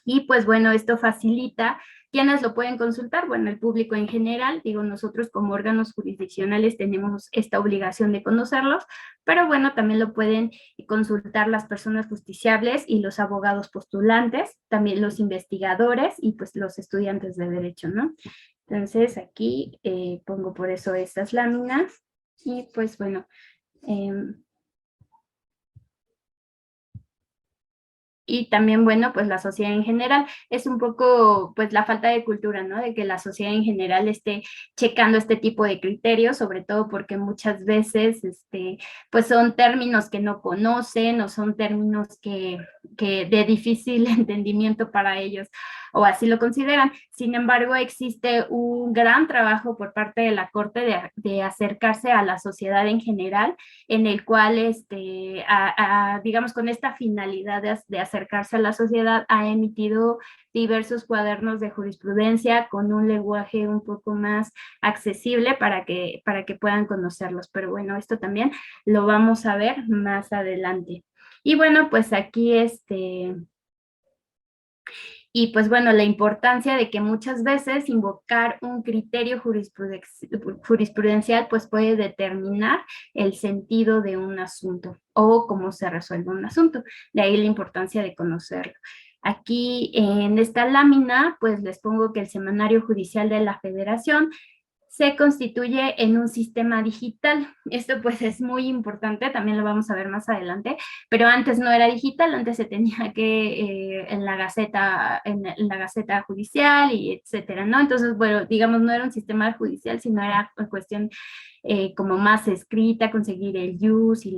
Y pues bueno, esto facilita. ¿Quiénes lo pueden consultar? Bueno, el público en general, digo, nosotros como órganos jurisdiccionales tenemos esta obligación de conocerlos, pero bueno, también lo pueden consultar las personas justiciables y los abogados postulantes, también los investigadores y pues los estudiantes de derecho, ¿no? Entonces aquí pongo por eso estas láminas y pues bueno, y también, bueno, pues la sociedad en general. Es un poco, pues la falta de cultura, ¿no? De que la sociedad en general esté checando este tipo de criterios, sobre todo porque muchas veces, pues son términos que no conocen o son términos que de difícil entendimiento para ellos o así lo consideran. Sin embargo, existe un gran trabajo por parte de la Corte de acercarse a la sociedad en general, en el cual, digamos, con esta finalidad de acercarse a la sociedad, ha emitido diversos cuadernos de jurisprudencia con un lenguaje un poco más accesible para que puedan conocerlos. Pero bueno, esto también lo vamos a ver más adelante. Y bueno, pues aquí y pues bueno, la importancia de que muchas veces invocar un criterio jurisprudencial pues puede determinar el sentido de un asunto o cómo se resuelve un asunto. De ahí la importancia de conocerlo. Aquí en esta lámina pues les pongo que el Semanario Judicial de la Federación se constituye en un sistema digital. Esto pues es muy importante, también lo vamos a ver más adelante, pero antes no era digital, antes se tenía que en la gaceta judicial y etcétera, ¿no? Entonces, bueno, digamos, no era un sistema judicial, sino era cuestión como más escrita, conseguir el use y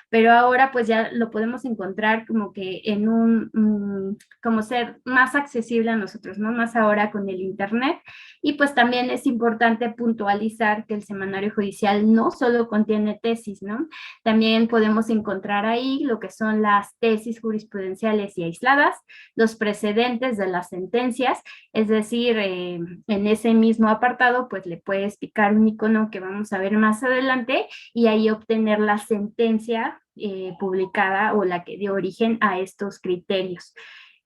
pero ahora pues ya lo podemos encontrar como que en como ser más accesible a nosotros, ¿no? Más ahora con el internet. Y pues también es importante puntualizar que el semanario judicial no solo contiene tesis, ¿no? También podemos encontrar ahí lo que son las tesis jurisprudenciales y aisladas, los precedentes de las sentencias, es decir, en ese mismo apartado pues le puedes picar un icono que vamos a ver más adelante y ahí obtener la sentencia publicada o la que dio origen a estos criterios.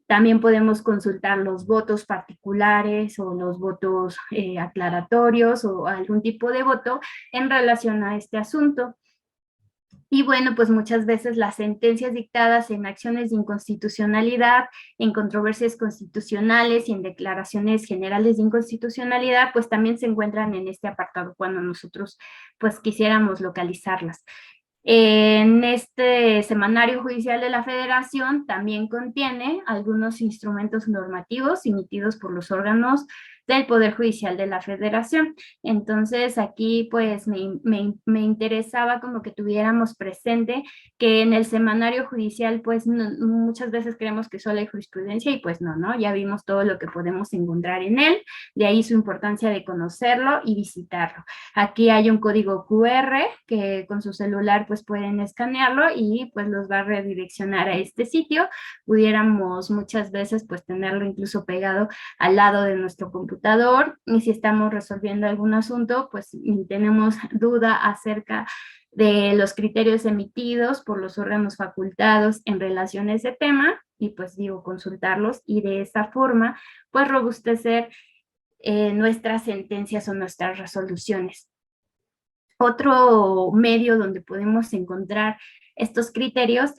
También podemos consultar los votos particulares o los votos aclaratorios o algún tipo de voto en relación a este asunto. Y bueno, pues muchas veces las sentencias dictadas en acciones de inconstitucionalidad, en controversias constitucionales y en declaraciones generales de inconstitucionalidad, pues también se encuentran en este apartado cuando nosotros pues quisiéramos localizarlas. En este Semanario Judicial de la Federación también contiene algunos instrumentos normativos emitidos por los órganos del Poder Judicial de la Federación. Entonces aquí pues me interesaba como que tuviéramos presente que en el Semanario Judicial pues muchas veces creemos que solo hay jurisprudencia y pues no, ¿no? Ya vimos todo lo que podemos encontrar en él, de ahí su importancia de conocerlo y visitarlo. Aquí hay un código QR que con su celular pues pueden escanearlo y pues los va a redireccionar a este sitio. Pudiéramos muchas veces pues tenerlo incluso pegado al lado de nuestro computador y si estamos resolviendo algún asunto pues tenemos duda acerca de los criterios emitidos por los órganos facultados en relación a ese tema, y pues digo, consultarlos y de esa forma, pues robustecer nuestras sentencias o nuestras resoluciones. Otro medio donde podemos encontrar estos criterios,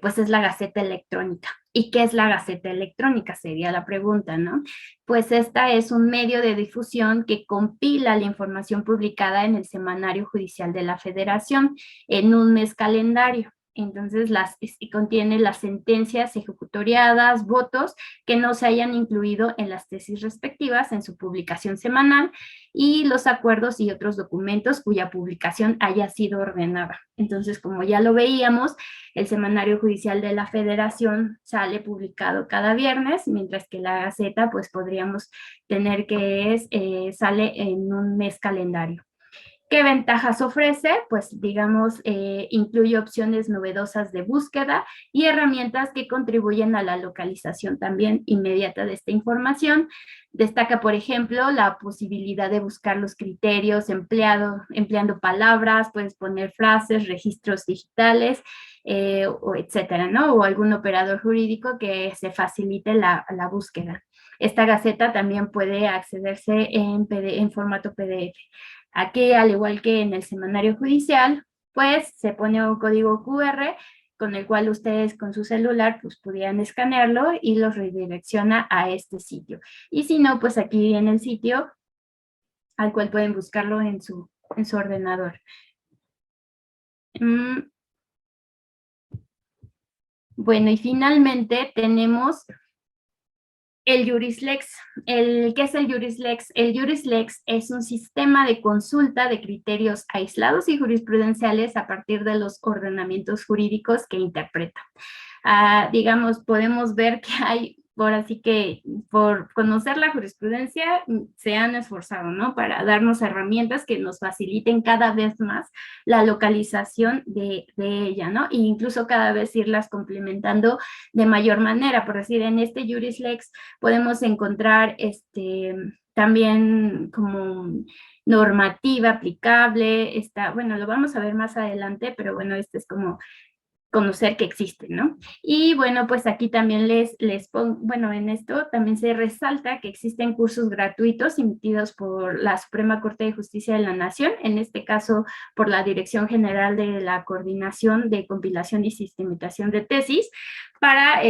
pues es la Gaceta Electrónica. ¿Y qué es la Gaceta Electrónica? Sería la pregunta, ¿no? Pues esta es un medio de difusión que compila la información publicada en el Semanario Judicial de la Federación en un mes calendario. Entonces contiene las sentencias ejecutoriadas, votos que no se hayan incluido en las tesis respectivas en su publicación semanal y los acuerdos y otros documentos cuya publicación haya sido ordenada. Entonces, como ya lo veíamos, el Semanario Judicial de la Federación sale publicado cada viernes, mientras que la Gaceta, pues podríamos tener sale en un mes calendario. ¿Qué ventajas ofrece? Pues digamos, incluye opciones novedosas de búsqueda y herramientas que contribuyen a la localización también inmediata de esta información. Destaca, por ejemplo, la posibilidad de buscar los criterios empleando palabras, puedes poner frases, registros digitales, etcétera, ¿no? O algún operador jurídico que se facilite la búsqueda. Esta gaceta también puede accederse en formato PDF. Aquí, al igual que en el semanario judicial, pues se pone un código QR con el cual ustedes con su celular pues pudieran escanearlo y los redirecciona a este sitio. Y si no, pues aquí viene el sitio al cual pueden buscarlo en su ordenador. Bueno, y finalmente tenemos el JurisLex. ¿Qué es el JurisLex? El JurisLex es un sistema de consulta de criterios aislados y jurisprudenciales a partir de los ordenamientos jurídicos que interpreta. Digamos, podemos ver que hay, por así que por conocer la jurisprudencia se han esforzado, ¿no? Para darnos herramientas que nos faciliten cada vez más la localización de ella, ¿no? E incluso cada vez irlas complementando de mayor manera. Por decir, en este JurisLex podemos encontrar también como normativa aplicable, bueno, lo vamos a ver más adelante, pero bueno, este es como conocer que existen, ¿no? Y bueno, pues aquí también les pongo, bueno, en esto también se resalta que existen cursos gratuitos emitidos por la Suprema Corte de Justicia de la Nación, en este caso por la Dirección General de la Coordinación de Compilación y Sistematización de Tesis, para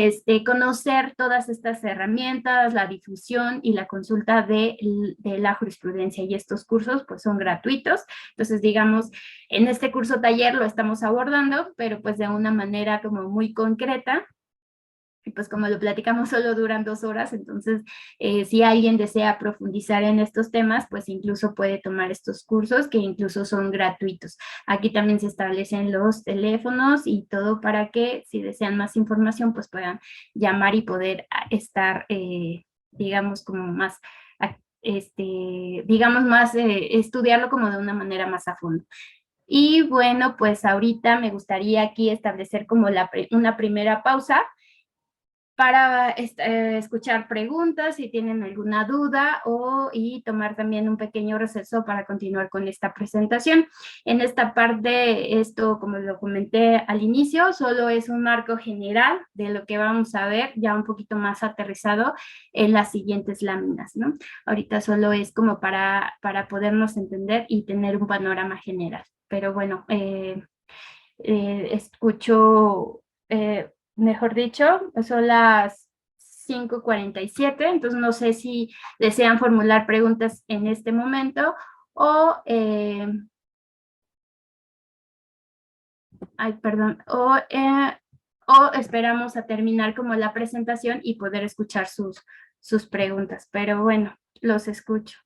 conocer todas estas herramientas, la difusión y la consulta de la jurisprudencia, y estos cursos pues son gratuitos. Entonces, digamos, en este curso taller lo estamos abordando, pero pues de una manera como muy concreta, y pues como lo platicamos solo duran 2 horas, entonces si alguien desea profundizar en estos temas, pues incluso puede tomar estos cursos que incluso son gratuitos. Aquí también se establecen los teléfonos y todo para que si desean más información, pues puedan llamar y poder estar, digamos, como más, digamos más, estudiarlo como de una manera más a fondo. Y bueno, pues ahorita me gustaría aquí establecer como una primera pausa para escuchar preguntas si tienen alguna duda y tomar también un pequeño receso para continuar con esta presentación. En esta parte, esto como lo comenté al inicio, solo es un marco general de lo que vamos a ver ya un poquito más aterrizado en las siguientes láminas, ¿no? Ahorita solo es como para podernos entender y tener un panorama general. Pero bueno, escucho... mejor dicho, son las 5:47, entonces no sé si desean formular preguntas en este momento o, o esperamos a terminar como la presentación y poder escuchar sus preguntas, pero bueno, los escucho.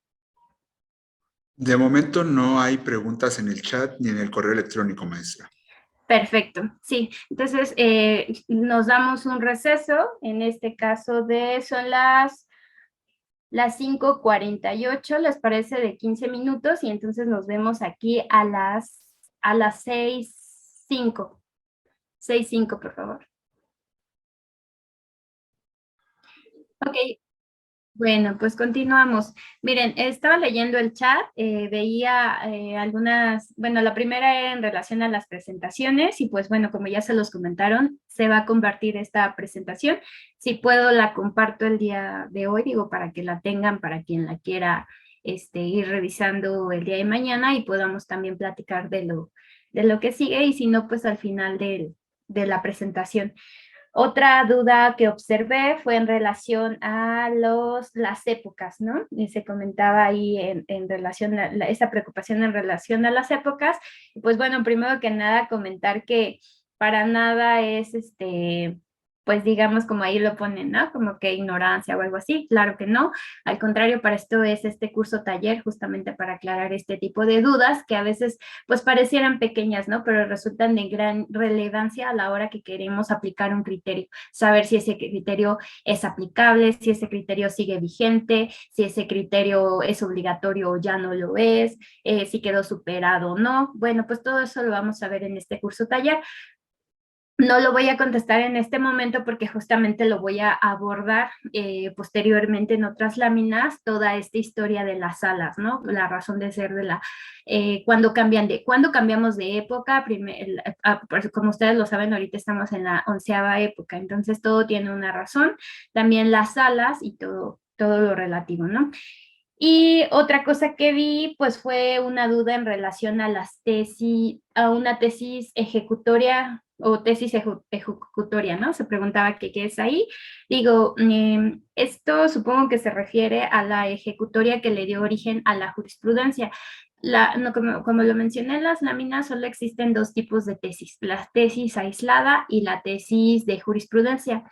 De momento no hay preguntas en el chat ni en el correo electrónico, maestra. Perfecto, sí. Entonces, nos damos un receso, en este caso son las 5:48, ¿les parece? De 15 minutos, y entonces nos vemos aquí a las 6:05. 6:05, por favor. Ok, Bueno, pues continuamos. Miren, estaba leyendo el chat, veía algunas, bueno, la primera era en relación a las presentaciones y pues bueno, como ya se los comentaron, se va a compartir esta presentación. Si puedo, la comparto el día de hoy, digo, para que la tengan, para quien la quiera ir revisando el día de mañana y podamos también platicar de lo que sigue y si no, pues al final de la presentación. Otra duda que observé fue en relación a las épocas, ¿no? Y se comentaba ahí en relación a esa preocupación en relación a las épocas. Y pues bueno, primero que nada comentar que para nada es pues digamos como ahí lo ponen, ¿no? Como que ignorancia o algo así, claro que no. Al contrario, para esto es este curso taller, justamente para aclarar este tipo de dudas que a veces pues parecieran pequeñas, ¿no? Pero resultan de gran relevancia a la hora que queremos aplicar un criterio, saber si ese criterio es aplicable, si ese criterio sigue vigente, si ese criterio es obligatorio o ya no lo es, si quedó superado o no. Bueno, pues todo eso lo vamos a ver en este curso taller. No lo voy a contestar en este momento porque justamente lo voy a abordar posteriormente en otras láminas, toda esta historia de las salas, ¿no? La razón de ser de cuando cambiamos de época, pues, como ustedes lo saben, ahorita estamos en la 11ª época, entonces todo tiene una razón, también las salas y todo lo relativo, ¿no? Y otra cosa que vi, pues fue una duda en relación a las tesis, a una tesis ejecutoria o tesis ejecutoria, ¿no? Se preguntaba qué es ahí. Digo, esto supongo que se refiere a la ejecutoria que le dio origen a la jurisprudencia. No, como lo mencioné en las láminas, solo existen dos tipos de tesis, la tesis aislada y la tesis de jurisprudencia.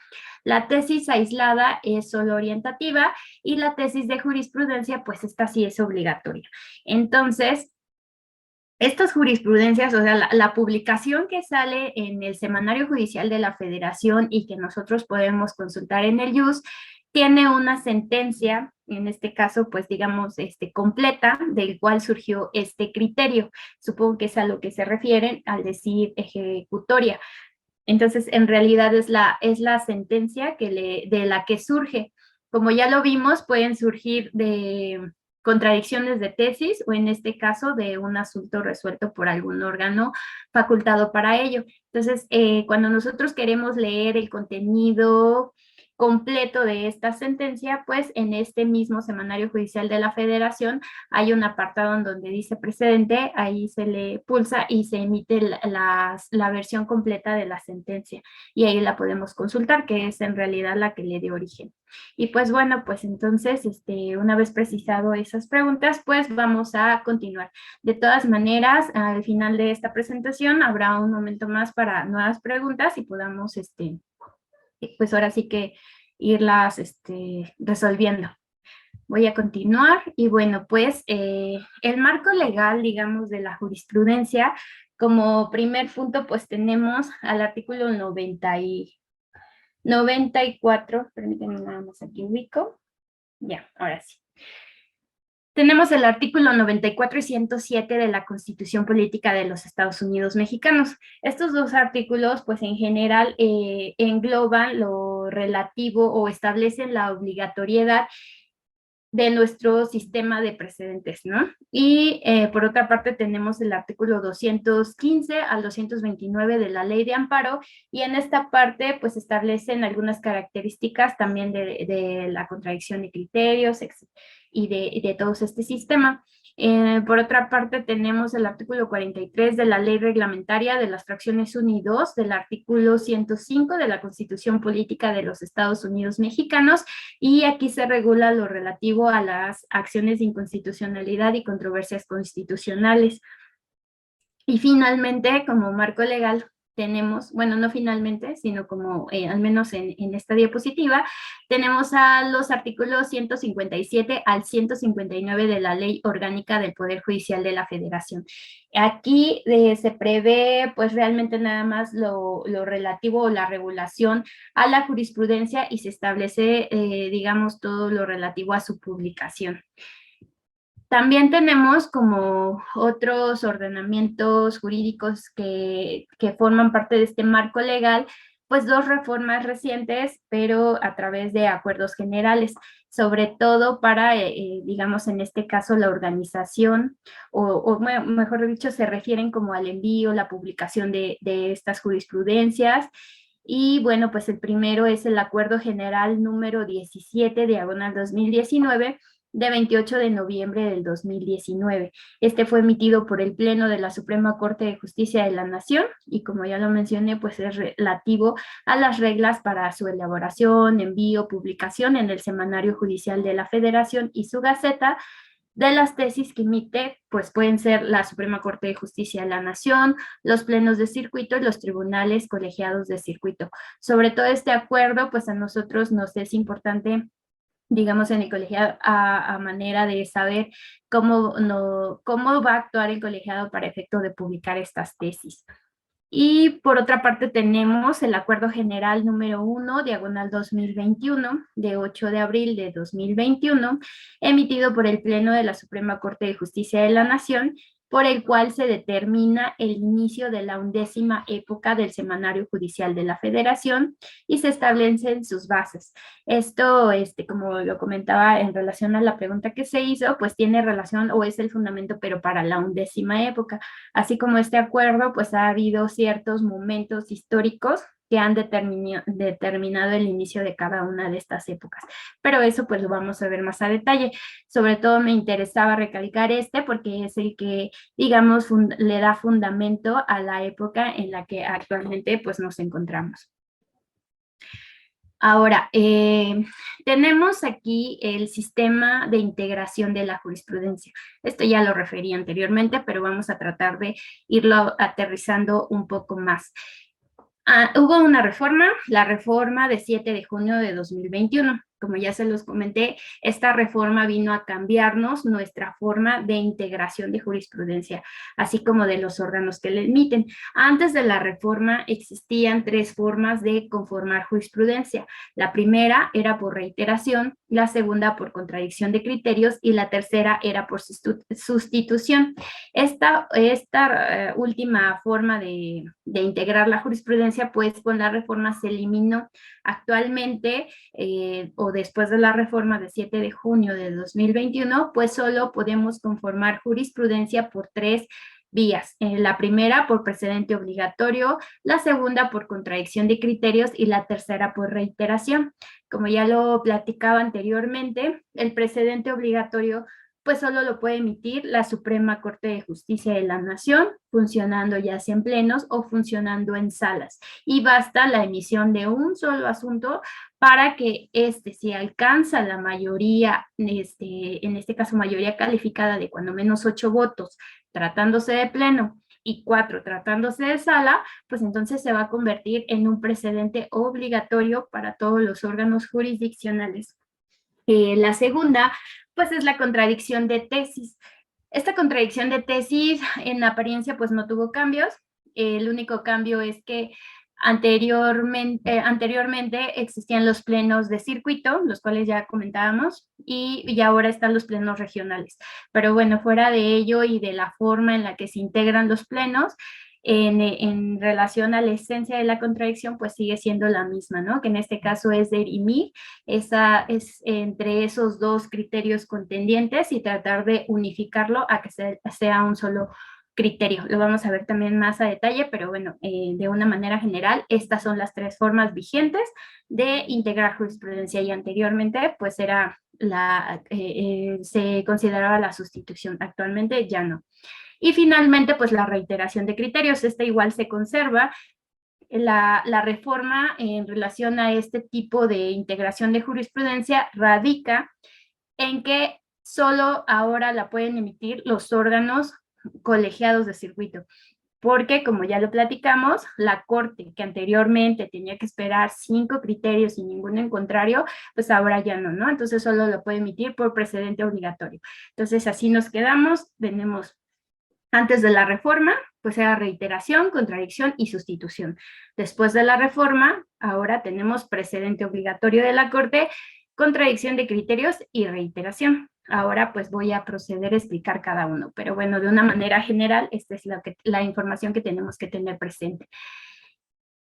La tesis aislada es solo orientativa y la tesis de jurisprudencia, pues esta sí es obligatoria. Entonces, estas jurisprudencias, o sea, la publicación que sale en el Semanario Judicial de la Federación y que nosotros podemos consultar en el IUS, tiene una sentencia, en este caso, pues digamos, completa, del cual surgió este criterio. Supongo que es a lo que se refieren al decir ejecutoria. Entonces, en realidad es la sentencia de la que surge. Como ya lo vimos, pueden surgir de contradicciones de tesis o en este caso de un asunto resuelto por algún órgano facultado para ello. Entonces, cuando nosotros queremos leer el contenido completo de esta sentencia, pues en este mismo Semanario Judicial de la Federación hay un apartado en donde dice precedente, ahí se le pulsa y se emite la versión completa de la sentencia y ahí la podemos consultar, que es en realidad la que le dio origen. Y pues bueno, pues entonces, una vez precisado esas preguntas, pues vamos a continuar. De todas maneras, al final de esta presentación habrá un momento más para nuevas preguntas y podamos, pues ahora sí que irlas resolviendo. Voy a continuar y bueno, pues el marco legal, digamos, de la jurisprudencia, como primer punto, pues tenemos al artículo 94, permítanme nada más aquí ubico, ya, ahora sí. Tenemos el artículo 94 y 107 de la Constitución Política de los Estados Unidos Mexicanos. Estos dos artículos, pues en general, engloban lo relativo o establecen la obligatoriedad de nuestro sistema de precedentes, ¿no? Y por otra parte tenemos el artículo 215 al 229 de la Ley de Amparo y en esta parte pues establecen algunas características también de la contradicción de criterios y de todo este sistema. Por otra parte, tenemos el artículo 43 de la Ley Reglamentaria de las Fracciones 1 y 2 del artículo 105 de la Constitución Política de los Estados Unidos Mexicanos, y aquí se regula lo relativo a las acciones de inconstitucionalidad y controversias constitucionales. Y finalmente, como marco legal, tenemos, bueno, no finalmente, sino como al menos en esta diapositiva, tenemos a los artículos 157 al 159 de la Ley Orgánica del Poder Judicial de la Federación. Aquí se prevé pues realmente nada más lo relativo o la regulación a la jurisprudencia y se establece, digamos, todo lo relativo a su publicación. También tenemos como otros ordenamientos jurídicos que forman parte de este marco legal, pues dos reformas recientes, pero a través de acuerdos generales. sobre todo para, digamos, en este caso, la organización, mejor dicho, se refieren como al envío, la publicación de estas jurisprudencias. Y bueno, pues el primero es el Acuerdo General número 17, diagonal 2019, de 28 de noviembre del 2019. Este fue emitido por el Pleno de la Suprema Corte de Justicia de la Nación y como ya lo mencioné, pues es relativo a las reglas para su elaboración, envío, publicación en el Semanario Judicial de la Federación y su Gaceta de las tesis que emite, pues pueden ser la Suprema Corte de Justicia de la Nación, los plenos de circuito y los tribunales colegiados de circuito. Sobre todo este acuerdo, pues a nosotros nos es importante, digamos, en el colegiado, a manera de saber cómo va a actuar el colegiado para efecto de publicar estas tesis. Y por otra parte tenemos el Acuerdo General número 1, diagonal 2021, de 8 de abril de 2021, emitido por el Pleno de la Suprema Corte de Justicia de la Nación, por el cual se determina el inicio de la 11ª época del Semanario Judicial de la Federación y se establecen sus bases. Esto, como lo comentaba en relación a la pregunta que se hizo, pues tiene relación o es el fundamento, pero para la 11ª época. Así como este acuerdo, pues ha habido ciertos momentos históricos que han determinado el inicio de cada una de estas épocas. Pero eso pues lo vamos a ver más a detalle. Sobre todo me interesaba recalcar porque es el que, digamos, le da fundamento a la época en la que actualmente pues nos encontramos. Ahora, tenemos aquí el sistema de integración de la jurisprudencia. Esto ya lo referí anteriormente, pero vamos a tratar de irlo aterrizando un poco más. Hubo una reforma, la reforma de 7 de junio de 2021. Como ya se los comenté, esta reforma vino a cambiarnos nuestra forma de integración de jurisprudencia, así como de los órganos que le emiten. Antes de la reforma existían 3 formas de conformar jurisprudencia. La primera era por reiteración, la segunda por contradicción de criterios y la tercera era por sustitución. Esta última forma de integrar la jurisprudencia, pues con la reforma se eliminó. Actualmente, o después de la reforma de 7 de junio de 2021, pues solo podemos conformar jurisprudencia por 3 vías. La primera por precedente obligatorio, la segunda por contradicción de criterios y la tercera por reiteración. Como ya lo platicaba anteriormente, el precedente obligatorio pues solo lo puede emitir la Suprema Corte de Justicia de la Nación, funcionando ya sea en plenos o funcionando en salas. Y basta la emisión de un solo asunto para que si alcanza la mayoría, en este caso mayoría calificada de cuando menos 8 votos, tratándose de pleno, y 4 tratándose de sala, pues entonces se va a convertir en un precedente obligatorio para todos los órganos jurisdiccionales. La segunda, pues es la contradicción de tesis. Esta contradicción de tesis en apariencia pues no tuvo cambios. El único cambio es que anteriormente existían los plenos de circuito, los cuales ya comentábamos, y ahora están los plenos regionales. Pero bueno, fuera de ello y de la forma en la que se integran los plenos, en relación a la esencia de la contradicción, pues sigue siendo la misma, ¿no? Que en este caso es dirimir entre esos 2 criterios contendientes y tratar de unificarlo a que sea un solo criterio. Lo vamos a ver también más a detalle, pero bueno, de una manera general, estas son las 3 formas vigentes de integrar jurisprudencia y anteriormente pues era se consideraba la sustitución, actualmente ya no. Y finalmente, pues la reiteración de criterios, esta igual se conserva. La reforma en relación a este tipo de integración de jurisprudencia radica en que solo ahora la pueden emitir los órganos colegiados de circuito. Porque, como ya lo platicamos, la Corte, que anteriormente tenía que esperar 5 criterios y ninguno en contrario, pues ahora ya no, ¿no? Entonces solo lo puede emitir por precedente obligatorio. Entonces así nos quedamos, tenemos antes de la reforma, pues era reiteración, contradicción y sustitución. Después de la reforma, ahora tenemos precedente obligatorio de la Corte, contradicción de criterios y reiteración. Ahora pues voy a proceder a explicar cada uno, pero bueno, de una manera general, esta es la información que tenemos que tener presente.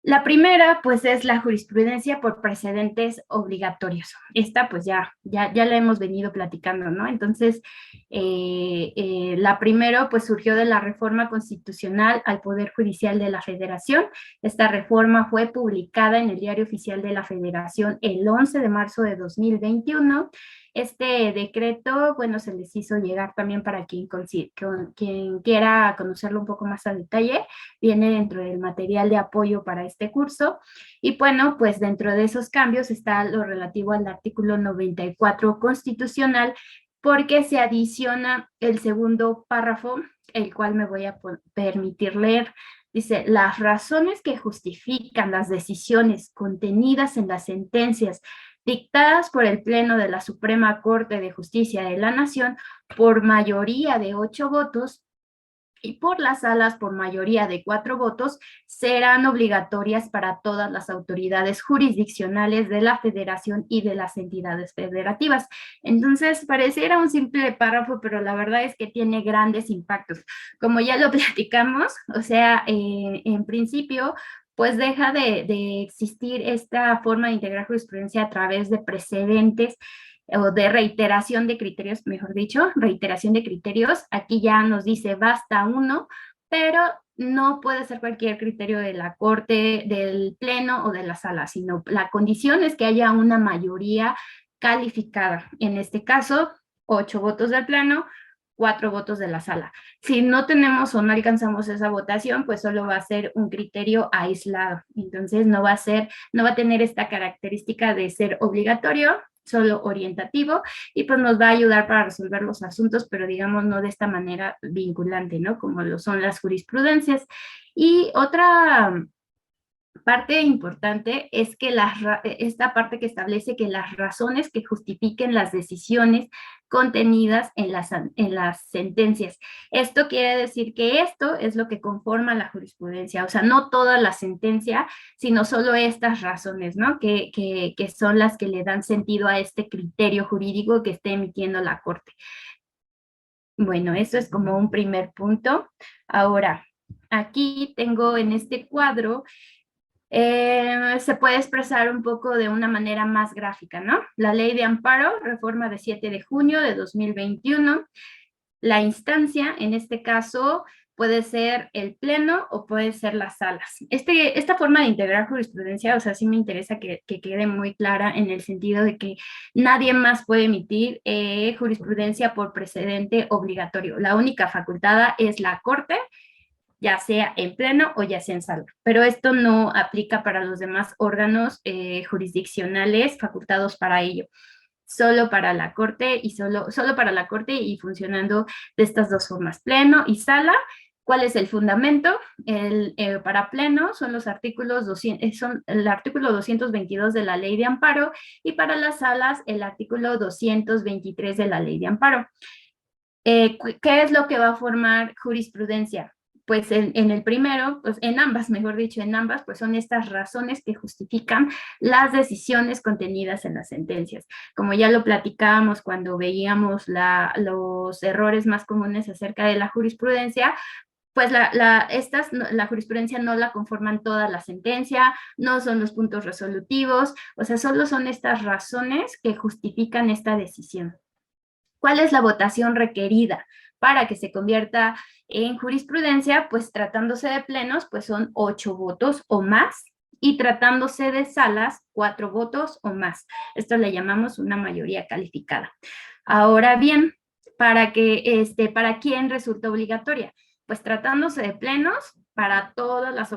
La primera, pues, es la jurisprudencia por precedentes obligatorios. Esta, pues, ya la hemos venido platicando, ¿no? Entonces, la primera, pues, surgió de la reforma constitucional al Poder Judicial de la Federación. Esta reforma fue publicada en el Diario Oficial de la Federación el 11 de marzo de 2021. Este decreto, bueno, se les hizo llegar también para quien quiera conocerlo un poco más a detalle, viene dentro del material de apoyo para este curso. Y bueno, pues dentro de esos cambios está lo relativo al artículo 94 constitucional, porque se adiciona el segundo párrafo, el cual me voy a permitir leer. Dice, las razones que justifican las decisiones contenidas en las sentencias dictadas por el Pleno de la Suprema Corte de Justicia de la Nación por mayoría de 8 votos y por las salas por mayoría de 4 votos, serán obligatorias para todas las autoridades jurisdiccionales de la Federación y de las entidades federativas. Entonces, pareciera un simple párrafo, pero la verdad es que tiene grandes impactos. Como ya lo platicamos, o sea, en principio, pues deja de existir esta forma de integrar jurisprudencia a través de precedentes o de reiteración de criterios, mejor dicho, reiteración de criterios. Aquí ya nos dice basta uno, pero no puede ser cualquier criterio de la Corte, del Pleno o de la Sala, sino la condición es que haya una mayoría calificada. En este caso, 8 votos del Pleno, 4 votos de la Sala. Si no tenemos o no alcanzamos esa votación, pues solo va a ser un criterio aislado. Entonces no va a tener esta característica de ser obligatorio, solo orientativo, y pues nos va a ayudar para resolver los asuntos, pero digamos no de esta manera vinculante, ¿no? Como lo son las jurisprudencias. Y otra parte importante es que esta parte que establece que las razones que justifiquen las decisiones contenidas en las sentencias. Esto quiere decir que esto es lo que conforma la jurisprudencia, o sea, no toda la sentencia, sino solo estas razones, ¿no? Que son las que le dan sentido a este criterio jurídico que esté emitiendo la Corte. Bueno, eso es como un primer punto. Ahora, aquí tengo en este cuadro se puede expresar un poco de una manera más gráfica, ¿no? La Ley de Amparo, reforma de 7 de junio de 2021. La instancia, en este caso, puede ser el Pleno o puede ser las salas. Esta forma de integrar jurisprudencia, o sea, sí me interesa que quede muy clara en el sentido de que nadie más puede emitir jurisprudencia por precedente obligatorio. La única facultada es la Corte, ya sea en pleno o ya sea en sala. Pero esto no aplica para los demás órganos jurisdiccionales facultados para ello. Solo para la Corte y solo para la Corte y funcionando de estas dos formas, pleno y sala. ¿Cuál es el fundamento? Para pleno son los artículos son el artículo 222 de la Ley de Amparo y para las salas el artículo 223 de la Ley de Amparo. ¿Qué es lo que va a formar jurisprudencia? Pues en el primero, pues en ambas, mejor dicho, en ambas, pues son estas razones que justifican las decisiones contenidas en las sentencias. Como ya lo platicábamos cuando veíamos los errores más comunes acerca de la jurisprudencia, pues la jurisprudencia no la conforman toda la sentencia, no son los puntos resolutivos, o sea, solo son estas razones que justifican esta decisión. ¿Cuál es la votación requerida para que se convierta en jurisprudencia? Pues tratándose de plenos, pues son 8 votos o más, y tratándose de salas, 4 votos o más. Esto le llamamos una mayoría calificada. Ahora bien, ¿para quién resulta obligatoria? Pues tratándose de plenos, para todas las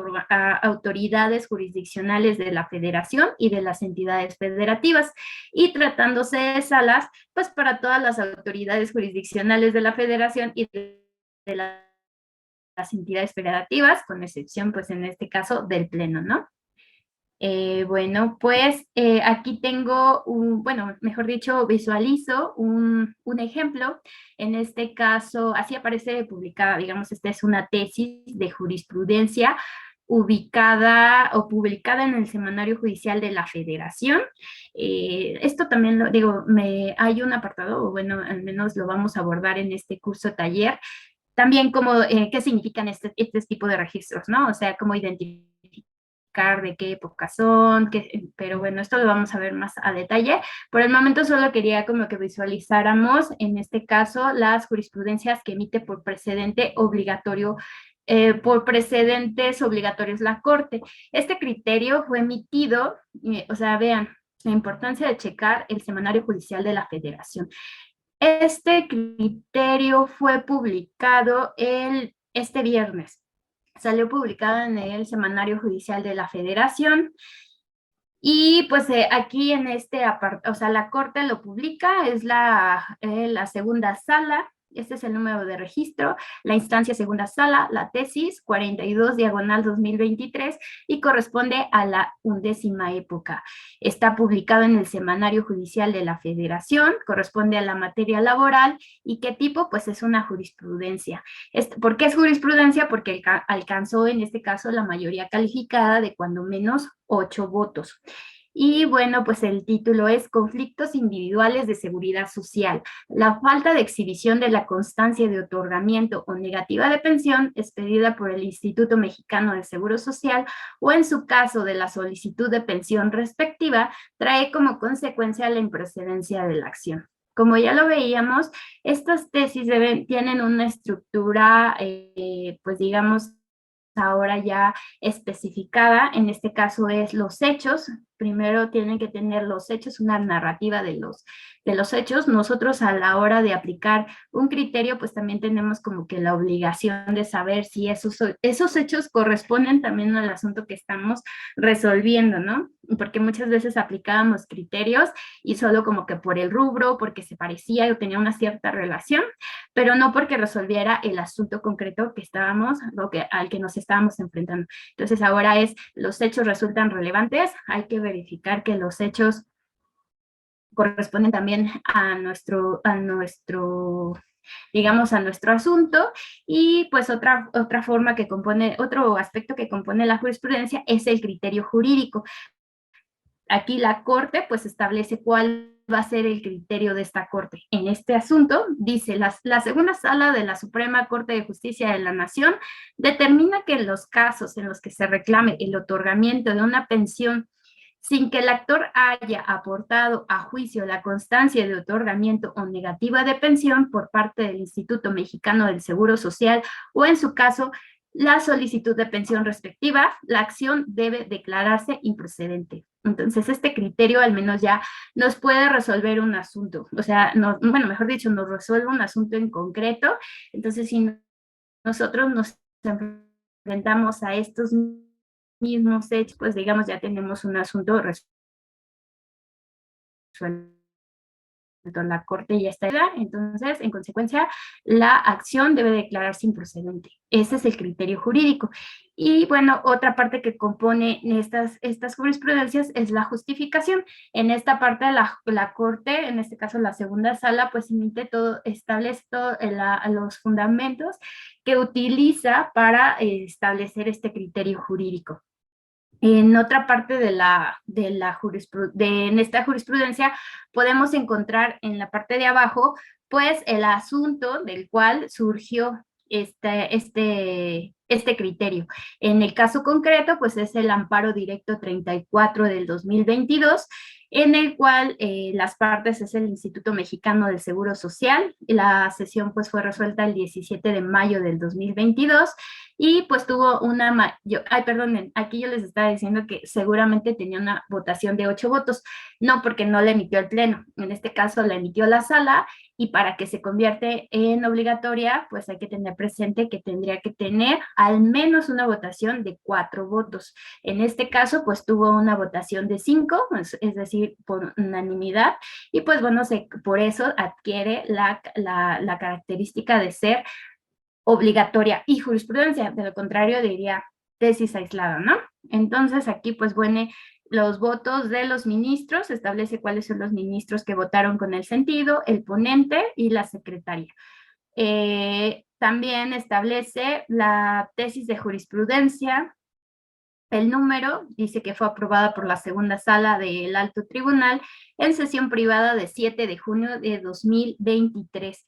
autoridades jurisdiccionales de la Federación y de las entidades federativas, y tratándose de salas, pues para todas las autoridades jurisdiccionales de la Federación y de las entidades federativas, con excepción, pues en este caso, del Pleno, ¿no? Bueno, pues aquí tengo mejor dicho, visualizo un ejemplo. En este caso, así aparece publicada, digamos, esta es una tesis de jurisprudencia ubicada o publicada en el Semanario Judicial de la Federación. Esto también lo digo, hay un apartado, o bueno, al menos lo vamos a abordar en este curso taller, también como qué significan este tipo de registros, ¿no? O sea, cómo identificar verificar de qué época son, pero bueno, esto lo vamos a ver más a detalle. Por el momento solo quería como que visualizáramos, en este caso, las jurisprudencias que emite por precedente obligatorio, por precedentes obligatorios la Corte. Este criterio fue emitido, o sea, vean, la importancia de checar el Semanario Judicial de la Federación. Este criterio fue publicado este viernes. Salió publicado en el Semanario Judicial de la Federación. Y pues aquí en este apartado, o sea, la Corte lo publica, es la segunda sala. Este es el número de registro, la instancia segunda sala, la tesis 42/2023 y corresponde a la 11ª época. Está publicado en el Semanario Judicial de la Federación, corresponde a la materia laboral. ¿Y qué tipo? Pues es una jurisprudencia. ¿Por qué es jurisprudencia? Porque alcanzó en este caso la mayoría calificada de cuando menos 8 votos. Y bueno, pues el título es Conflictos individuales de seguridad social. La falta de exhibición de la constancia de otorgamiento o negativa de pensión expedida por el Instituto Mexicano de Seguro Social o en su caso de la solicitud de pensión respectiva trae como consecuencia la improcedencia de la acción. Como ya lo veíamos, estas tesis tienen una estructura, pues digamos, ahora ya especificada. En este caso es los hechos. Primero tienen que tener los hechos, una narrativa de los hechos. Nosotros a la hora de aplicar un criterio, pues también tenemos como que la obligación de saber si esos hechos corresponden también al asunto que estamos resolviendo, ¿no? Porque muchas veces aplicábamos criterios y solo como que por el rubro, porque se parecía o tenía una cierta relación, pero no porque resolviera el asunto concreto que estábamos, al que nos estábamos enfrentando. Entonces ahora los hechos resultan relevantes, hay que verificar que los hechos corresponden también digamos, a nuestro asunto. Y pues otra forma que compone, otro aspecto que compone la jurisprudencia es el criterio jurídico. Aquí la Corte pues establece cuál va a ser el criterio de esta Corte. En este asunto, dice, la segunda sala de la Suprema Corte de Justicia de la Nación determina que en los casos en los que se reclame el otorgamiento de una pensión sin que el actor haya aportado a juicio la constancia de otorgamiento o negativa de pensión por parte del Instituto Mexicano del Seguro Social o en su caso la solicitud de pensión respectiva, la acción debe declararse improcedente. Entonces, este criterio al menos ya nos puede resolver un asunto, o sea, bueno, mejor dicho, nos resuelve un asunto en concreto. Entonces, si nosotros nos enfrentamos a estos mismos hechos, pues digamos, ya tenemos un asunto resuelto. La Corte ya está, entonces, en consecuencia, la acción debe declararse improcedente. Ese es el criterio jurídico. Y bueno, otra parte que compone estas jurisprudencias es la justificación. En esta parte la Corte, en este caso la segunda sala, pues establece los fundamentos que utiliza para establecer este criterio jurídico. En otra parte en esta jurisprudencia podemos encontrar en la parte de abajo, pues el asunto del cual surgió este criterio. En el caso concreto, pues es el amparo directo 34 del 2022, en el cual las partes es el Instituto Mexicano del Seguro Social. La sesión pues fue resuelta el 17 de mayo del 2022 y pues tuvo perdonen, aquí yo les estaba diciendo que seguramente tenía una votación de 8 votos, no porque no la emitió el pleno, en este caso la emitió la sala, y para que se convierte en obligatoria, pues hay que tener presente que tendría que tener al menos una votación de 4 votos. En este caso, pues tuvo una votación de 5, es decir, por unanimidad, y pues bueno, por eso adquiere la característica de ser obligatoria y jurisprudencia, de lo contrario diría tesis aislada, ¿no? Entonces aquí pues bueno, los votos de los ministros, establece cuáles son los ministros que votaron con el sentido, el ponente y la secretaria. También establece la tesis de jurisprudencia, el número, dice que fue aprobada por la segunda sala del Alto Tribunal en sesión privada de 7 de junio de 2023.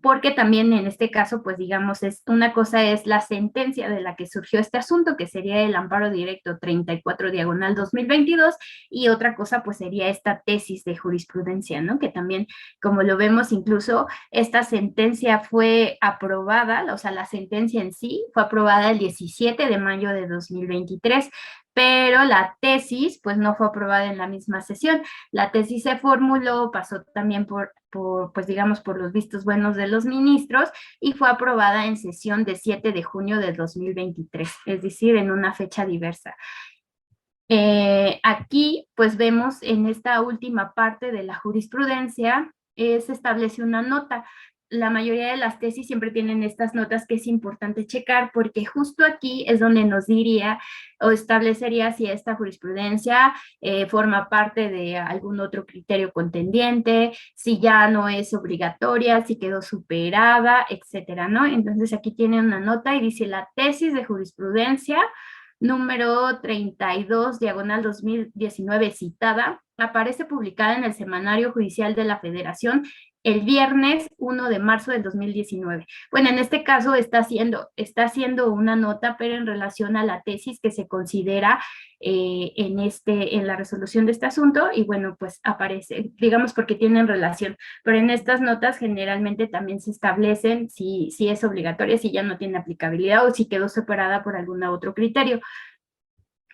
porque también en este caso, pues digamos, una cosa es la sentencia de la que surgió este asunto, que sería el amparo directo 34/2022, y otra cosa pues sería esta tesis de jurisprudencia, ¿no? Que también, como lo vemos, incluso esta sentencia fue aprobada, o sea, la sentencia en sí fue aprobada el 17 de mayo de 2023, pero la tesis pues no fue aprobada en la misma sesión. La tesis se formuló, pasó también pues digamos, por los vistos buenos de los ministros y fue aprobada en sesión de 7 de junio de 2023, es decir, en una fecha diversa. Aquí, pues vemos en esta última parte de la jurisprudencia, se establece una nota. La mayoría de las tesis siempre tienen estas notas que es importante checar porque justo aquí es donde nos diría o establecería si esta jurisprudencia forma parte de algún otro criterio contendiente, si ya no es obligatoria, si quedó superada, etcétera, ¿no? Entonces aquí tiene una nota y dice la tesis de jurisprudencia número 32, diagonal 2019 citada, aparece publicada en el Semanario Judicial de la Federación el viernes 1 de marzo del 2019. Bueno, en este caso está haciendo una nota, pero en relación a la tesis que se considera en la resolución de este asunto, y bueno, pues aparece, digamos porque tienen relación, pero en estas notas generalmente también se establecen si es obligatoria, si ya no tiene aplicabilidad o si quedó separada por algún otro criterio.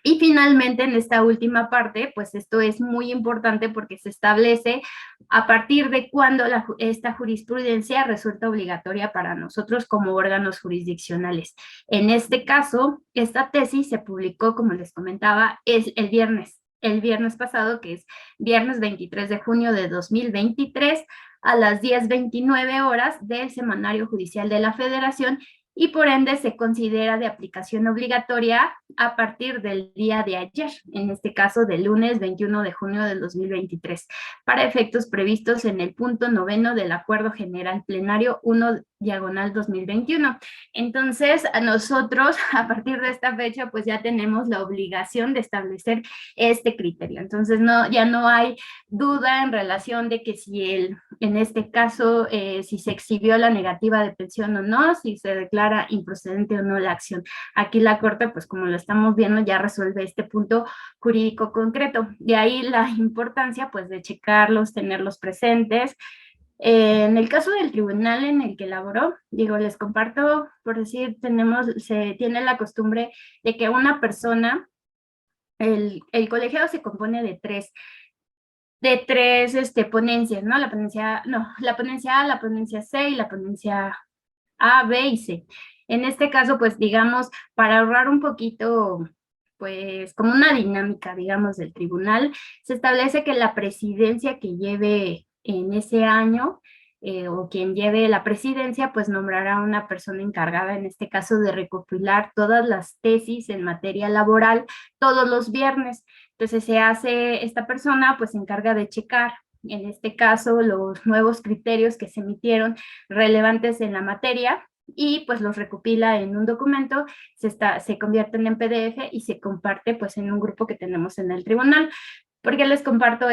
Y finalmente, en esta última parte, pues esto es muy importante porque se establece a partir de cuándo esta jurisprudencia resulta obligatoria para nosotros como órganos jurisdiccionales. En este caso, esta tesis se publicó, como les comentaba, es el viernes pasado, que es viernes 23 de junio de 2023, a las 10:29 horas del Semanario Judicial de la Federación, y por ende se considera de aplicación obligatoria a partir del día de ayer, en este caso del lunes 21 de junio del 2023, para efectos previstos en el punto 9 del Acuerdo General Plenario 1 diagonal 2021. Entonces, a nosotros, a partir de esta fecha, pues ya tenemos la obligación de establecer este criterio. Entonces, ya no hay duda en relación de que en este caso, si se exhibió la negativa de pensión o no, si se declara improcedente o no la acción. Aquí la Corte, pues como lo estamos viendo, ya resuelve este punto jurídico concreto. De ahí la importancia, pues, de checarlos, tenerlos presentes. En el caso del tribunal en el que elaboró, digo, les comparto, por decir, se tiene la costumbre de que una persona, el colegiado se compone de tres ponencias, ¿no? La ponencia A, la ponencia C y la ponencia A, B y C. En este caso, pues digamos, para ahorrar un poquito, pues como una dinámica, digamos, del tribunal, se establece que la presidencia que lleve en ese año o quien lleve la presidencia, pues nombrará a una persona encargada, en este caso, de recopilar todas las tesis en materia laboral todos los viernes. Entonces esta persona pues se encarga de checar, en este caso, los nuevos criterios que se emitieron relevantes en la materia y pues los recopila en un documento, se convierten en PDF y se comparte pues en un grupo que tenemos en el tribunal. ¿Por qué les comparto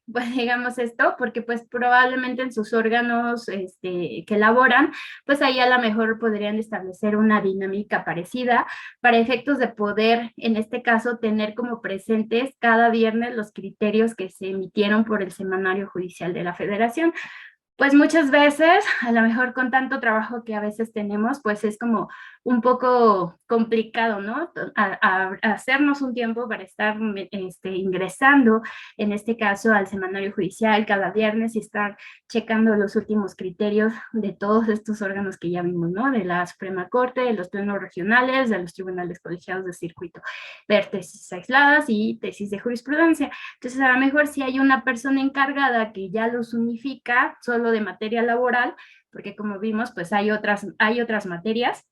pues digamos esto? Porque pues probablemente en sus órganos que elaboran, pues ahí a lo mejor podrían establecer una dinámica parecida para efectos de poder, en este caso, tener como presentes cada viernes los criterios que se emitieron por el Semanario Judicial de la Federación. Pues muchas veces, a lo mejor con tanto trabajo que a veces tenemos, pues es como un poco complicado, ¿no? A hacernos un tiempo para estar ingresando, en este caso, al semanario judicial cada viernes y estar checando los últimos criterios de todos estos órganos que ya vimos, ¿no? De la Suprema Corte, de los plenos regionales, de los tribunales colegiados de circuito, ver tesis aisladas y tesis de jurisprudencia. Entonces, a lo mejor si hay una persona encargada que ya los unifica, solo de materia laboral, porque como vimos, pues hay otras materias,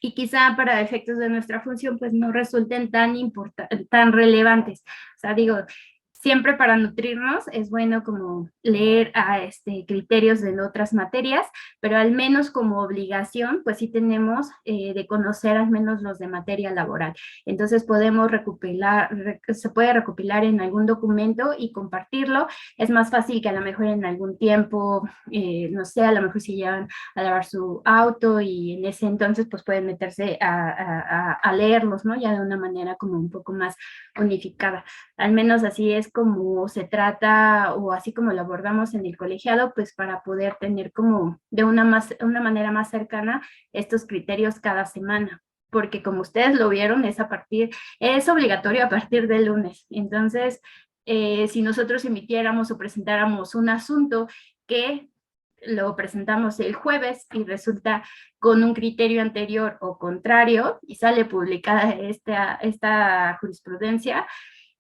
y quizá para efectos de nuestra función, pues no resulten tan relevantes. O sea, digo, siempre para nutrirnos es bueno como leer criterios de otras materias, pero al menos como obligación, pues sí tenemos de conocer al menos los de materia laboral. Entonces podemos se puede recopilar en algún documento y compartirlo. Es más fácil que a lo mejor en algún tiempo, no sé, a lo mejor si llevan a lavar su auto y en ese entonces pues pueden meterse a leerlos, ¿no? Ya de una manera como un poco más unificada. Al menos así es como se trata o así como lo abordamos en el colegiado, pues para poder tener como de una manera más cercana estos criterios cada semana. Porque como ustedes lo vieron, es obligatorio a partir del lunes. Entonces, si nosotros emitiéramos o presentáramos un asunto que lo presentamos el jueves y resulta con un criterio anterior o contrario y sale publicada esta jurisprudencia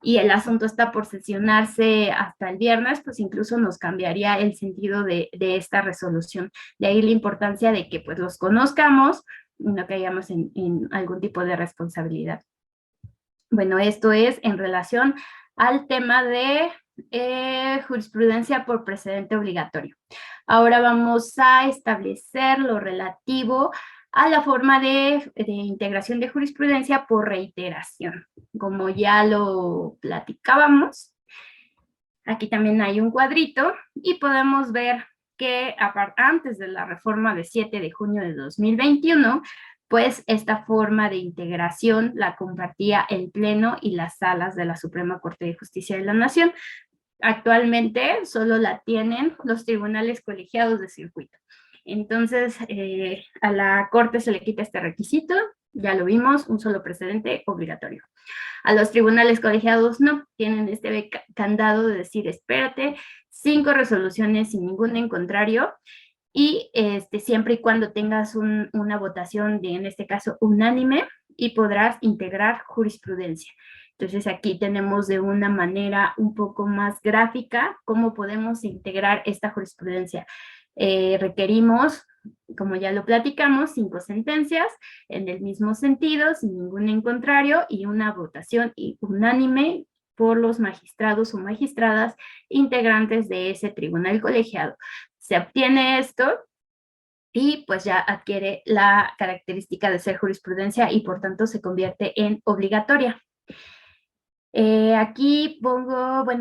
y el asunto está por sesionarse hasta el viernes, pues incluso nos cambiaría el sentido de esta resolución. De ahí la importancia de que pues los conozcamos y no caigamos en algún tipo de responsabilidad. Bueno, esto es en relación al tema de jurisprudencia por precedente obligatorio. Ahora vamos a establecer lo relativo a la forma de integración de jurisprudencia por reiteración. Como ya lo platicábamos, aquí también hay un cuadrito y podemos ver que antes de la reforma de 7 de junio de 2021, pues esta forma de integración la compartía el Pleno y las salas de la Suprema Corte de Justicia de la Nación. Actualmente solo la tienen los tribunales colegiados de circuito. Entonces, a la Corte se le quita este requisito, ya lo vimos, un solo precedente obligatorio. A los tribunales colegiados no, tienen este candado de decir, espérate, 5 resoluciones sin ningún en contrario, y siempre y cuando tengas una votación de, en este caso, unánime, y podrás integrar jurisprudencia. Entonces aquí tenemos de una manera un poco más gráfica cómo podemos integrar esta jurisprudencia. Requerimos, como ya lo platicamos, 5 sentencias en el mismo sentido, sin ningún en contrario, y una votación unánime por los magistrados o magistradas integrantes de ese tribunal colegiado. Se obtiene esto y pues ya adquiere la característica de ser jurisprudencia y por tanto se convierte en obligatoria. Aquí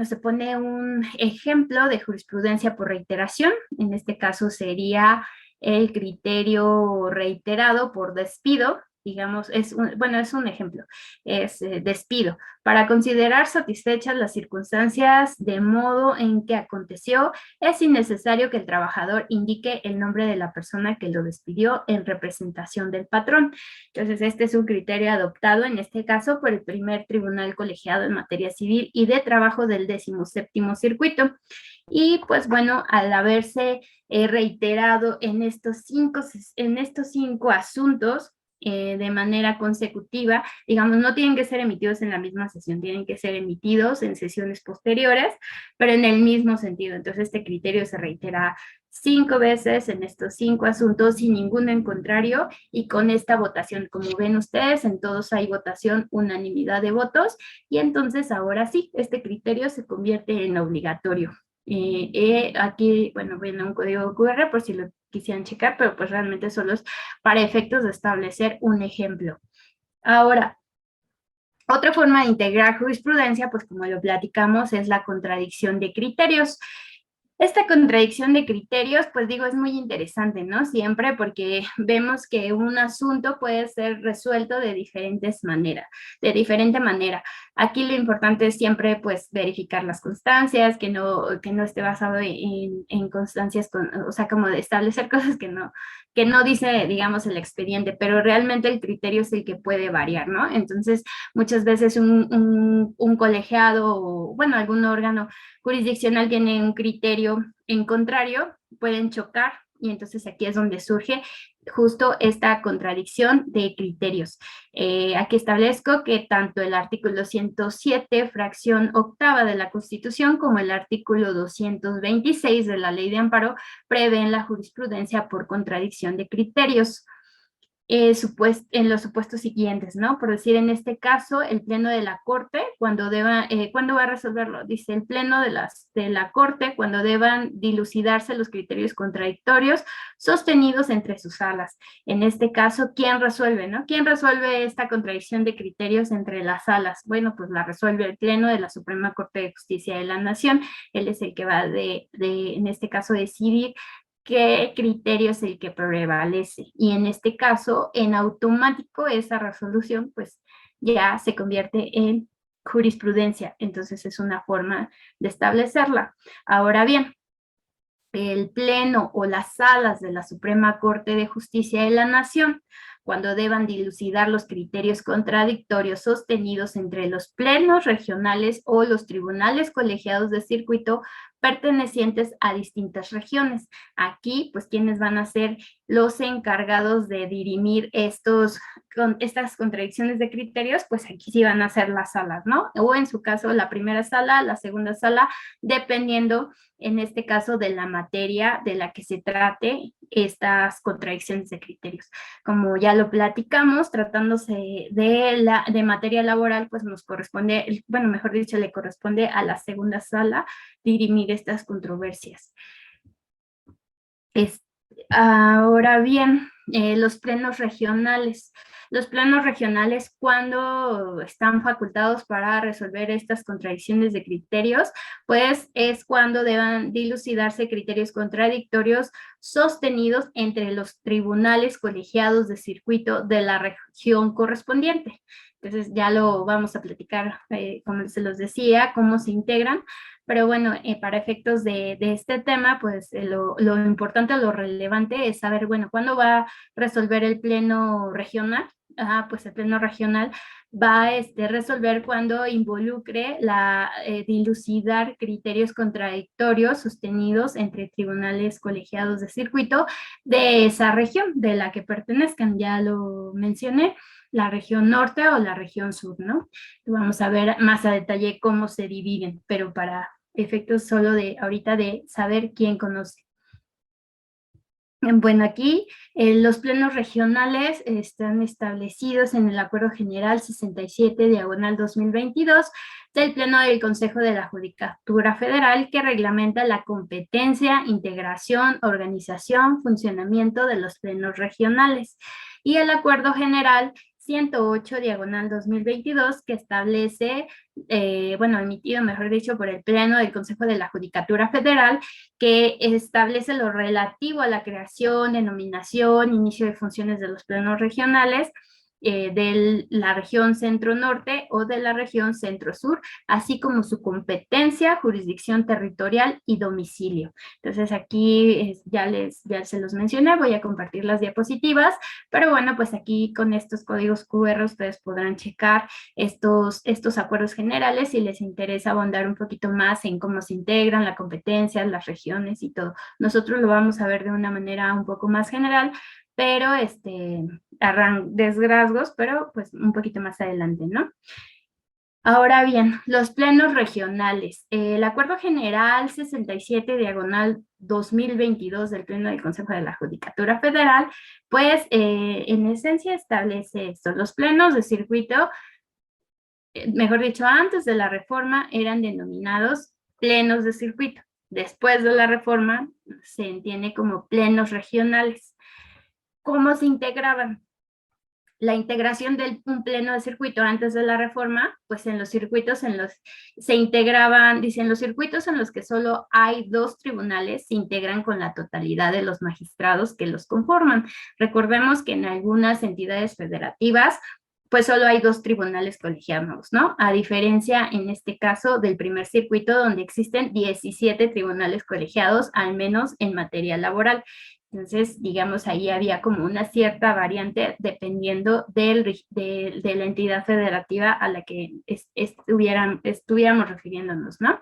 se pone un ejemplo de jurisprudencia por reiteración. En este caso sería el criterio reiterado por despido, digamos, es un ejemplo, es despido. Para considerar satisfechas las circunstancias de modo en que aconteció, es innecesario que el trabajador indique el nombre de la persona que lo despidió en representación del patrón. Entonces, este es un criterio adoptado, en este caso, por el primer tribunal colegiado en materia civil y de trabajo del 17º circuito. Y pues bueno, al haberse reiterado en estos cinco asuntos, de manera consecutiva, digamos, no tienen que ser emitidos en la misma sesión, tienen que ser emitidos en sesiones posteriores, pero en el mismo sentido. Entonces, este criterio se reitera 5 veces en estos 5 asuntos sin ninguno en contrario y con esta votación. Como ven ustedes, en todos hay votación, unanimidad de votos, y entonces ahora sí, este criterio se convierte en obligatorio. Aquí, viene un código QR por si lo quisieran checar, pero pues realmente solo es para efectos de establecer un ejemplo. Ahora, otra forma de integrar jurisprudencia, pues como lo platicamos, es la contradicción de criterios. Esta contradicción de criterios, pues digo, es muy interesante, ¿no? Siempre porque vemos que un asunto puede ser resuelto de diferente manera. Aquí lo importante es siempre, pues, verificar las constancias, que no esté basado en constancias, o sea, como de establecer cosas que no dice, digamos, el expediente, pero realmente el criterio es el que puede variar, ¿no? Entonces, muchas veces un colegiado o, algún órgano jurisdiccional tiene un criterio en contrario, pueden chocar, y entonces aquí es donde surge justo esta contradicción de criterios. Aquí establezco que tanto el artículo 107, fracción octava de la Constitución, como el artículo 226 de la Ley de Amparo prevén la jurisprudencia por contradicción de criterios. en los supuestos siguientes, ¿no? Por decir, en este caso, el Pleno de la Corte, ¿cuándo va a resolverlo? Dice el Pleno de la Corte, cuando deban dilucidarse los criterios contradictorios sostenidos entre sus salas. En este caso, ¿quién resuelve, no? ¿Quién resuelve esta contradicción de criterios entre las salas? Bueno, pues la resuelve el Pleno de la Suprema Corte de Justicia de la Nación. Él es el que va en este caso, decidir qué criterio es el que prevalece. Y en este caso, en automático, esa resolución pues ya se convierte en jurisprudencia. Entonces es una forma de establecerla. Ahora bien, el Pleno o las salas de la Suprema Corte de Justicia de la Nación, cuando deban dilucidar los criterios contradictorios sostenidos entre los plenos regionales o los tribunales colegiados de circuito pertenecientes a distintas regiones. Aquí, pues, ¿quiénes van a ser los encargados de dirimir estas contradicciones de criterios? Pues aquí sí van a ser las salas, ¿no? O en su caso, la primera sala, la segunda sala, dependiendo en este caso de la materia de la que se trate estas contradicciones de criterios. Como ya lo platicamos, tratándose de materia laboral, pues nos corresponde, bueno, mejor dicho, le corresponde a la segunda sala dirimir estas controversias. Ahora bien, los plenos regionales. Los plenos regionales, cuando están facultados para resolver estas contradicciones de criterios, pues es cuando deban dilucidarse criterios contradictorios sostenidos entre los tribunales colegiados de circuito de la región correspondiente. Entonces ya lo vamos a platicar, como se los decía, cómo se integran. Pero bueno, para efectos de este tema, pues lo importante, lo relevante es saber, bueno, ¿cuándo va a resolver el pleno regional? Pues el pleno regional va a resolver cuando involucre dilucidar criterios contradictorios sostenidos entre tribunales colegiados de circuito de esa región de la que pertenezcan. Ya lo mencioné, la región norte o la región sur, ¿no? Vamos a ver más a detalle cómo se dividen, pero para efectos solo de ahorita de saber quién conoce. Bueno, aquí los plenos regionales están establecidos en el Acuerdo General 67, diagonal 2022, del Pleno del Consejo de la Judicatura Federal, que reglamenta la competencia, integración, organización, funcionamiento de los plenos regionales. Y el Acuerdo General 108, diagonal 2022, que establece, bueno, emitido, mejor dicho, por el Pleno del Consejo de la Judicatura Federal, que establece lo relativo a la creación, denominación, inicio de funciones de los plenos regionales, de la región centro-norte o de la región centro-sur, así como su competencia, jurisdicción territorial y domicilio. Entonces aquí ya se los mencioné, voy a compartir las diapositivas, pero bueno, pues aquí con estos códigos QR ustedes podrán checar estos acuerdos generales si les interesa abundar un poquito más en cómo se integran la competencia, las regiones y todo. Nosotros lo vamos a ver de una manera un poco más general, pero desgrasgos, pero pues un poquito más adelante, ¿no? Ahora bien, los plenos regionales. El Acuerdo General 67, diagonal 2022 del Pleno del Consejo de la Judicatura Federal, pues en esencia establece esto. Los plenos de circuito, mejor dicho, antes de la reforma eran denominados plenos de circuito. Después de la reforma se entiende como plenos regionales. ¿Cómo se integraban? La integración de un pleno de circuito antes de la reforma, pues en los circuitos se integraban, dicen, los circuitos en los que solo hay 2 tribunales se integran con la totalidad de los magistrados que los conforman. Recordemos que en algunas entidades federativas, pues solo hay 2 tribunales colegiados, ¿no? A diferencia, en este caso, del primer circuito, donde existen 17 tribunales colegiados, al menos en materia laboral. Entonces, digamos, ahí había como una cierta variante dependiendo de la entidad federativa a la que estuviéramos refiriéndonos, ¿no?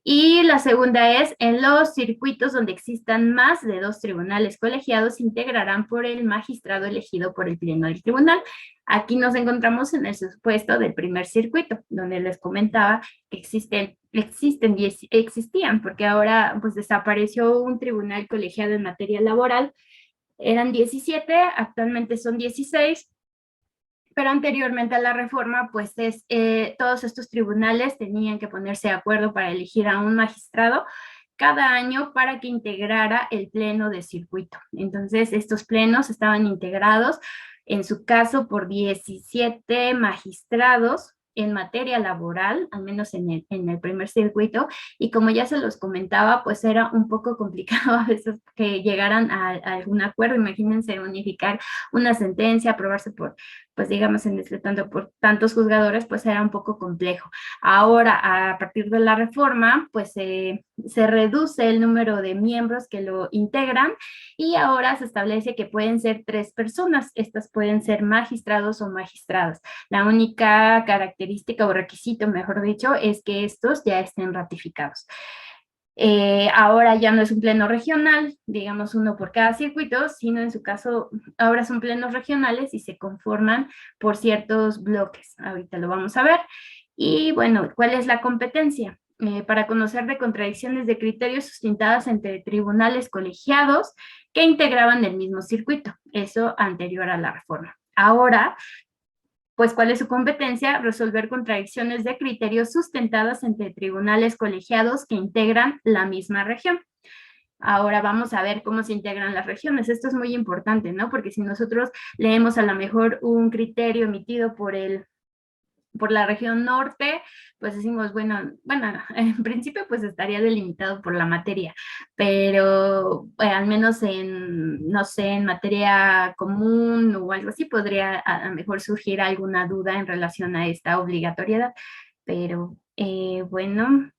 Y la segunda es, en los circuitos donde existan más de 2 tribunales colegiados, se integrarán por el magistrado elegido por el pleno del tribunal. Aquí nos encontramos en el supuesto del primer circuito, donde les comentaba que existían, porque ahora pues desapareció un tribunal colegiado en materia laboral, Eran 17, actualmente son 16, pero anteriormente a la reforma, pues todos estos tribunales tenían que ponerse de acuerdo para elegir a un magistrado cada año para que integrara el pleno de circuito. Entonces, estos plenos estaban integrados, en su caso, por 17 magistrados en materia laboral, al menos en el primer circuito, y como ya se los comentaba, pues era un poco complicado a veces que llegaran a algún acuerdo. Imagínense unificar una sentencia, aprobarse por, pues digamos, en este tanto por tantos juzgadores, pues era un poco complejo. Ahora, a partir de la reforma, pues se reduce el número de miembros que lo integran y ahora se establece que pueden ser 3 personas. Estas pueden ser magistrados o magistradas. La única característica o requisito, mejor dicho, es que estos ya estén ratificados. Ahora ya no es un pleno regional, digamos uno por cada circuito, sino en su caso ahora son plenos regionales y se conforman por ciertos bloques. Ahorita lo vamos a ver. Y bueno, ¿cuál es la competencia? Para conocer de contradicciones de criterios sustentadas entre tribunales colegiados que integraban el mismo circuito, eso anterior a la reforma. Ahora, pues, ¿cuál es su competencia? Resolver contradicciones de criterios sustentadas entre tribunales colegiados que integran la misma región. Ahora vamos a ver cómo se integran las regiones. Esto es muy importante, ¿no? Porque si nosotros leemos a lo mejor un criterio emitido por la región norte, pues decimos, bueno, en principio pues estaría delimitado por la materia, pero al menos en, no sé, en materia común o algo así, podría a lo mejor surgir alguna duda en relación a esta obligatoriedad, pero bueno,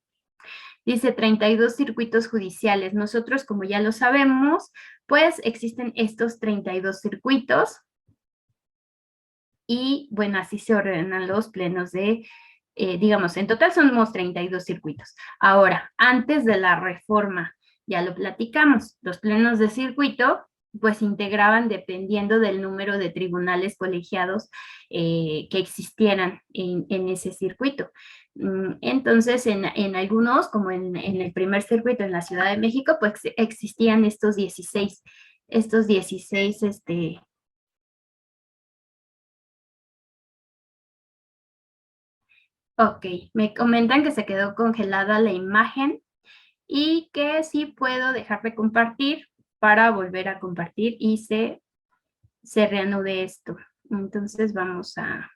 dice 32 circuitos judiciales. Nosotros, como ya lo sabemos, pues existen estos 32 circuitos, y bueno, así se ordenan los plenos de, digamos, en total somos 32 circuitos. Ahora, antes de la reforma, ya lo platicamos, los plenos de circuito pues integraban dependiendo del número de tribunales colegiados que existieran en ese circuito. Entonces, en algunos, como en el primer circuito en la Ciudad de México, pues existían estos 16 ok, me comentan que se quedó congelada la imagen y que sí puedo dejar de compartir para volver a compartir y se reanude esto. Entonces vamos a...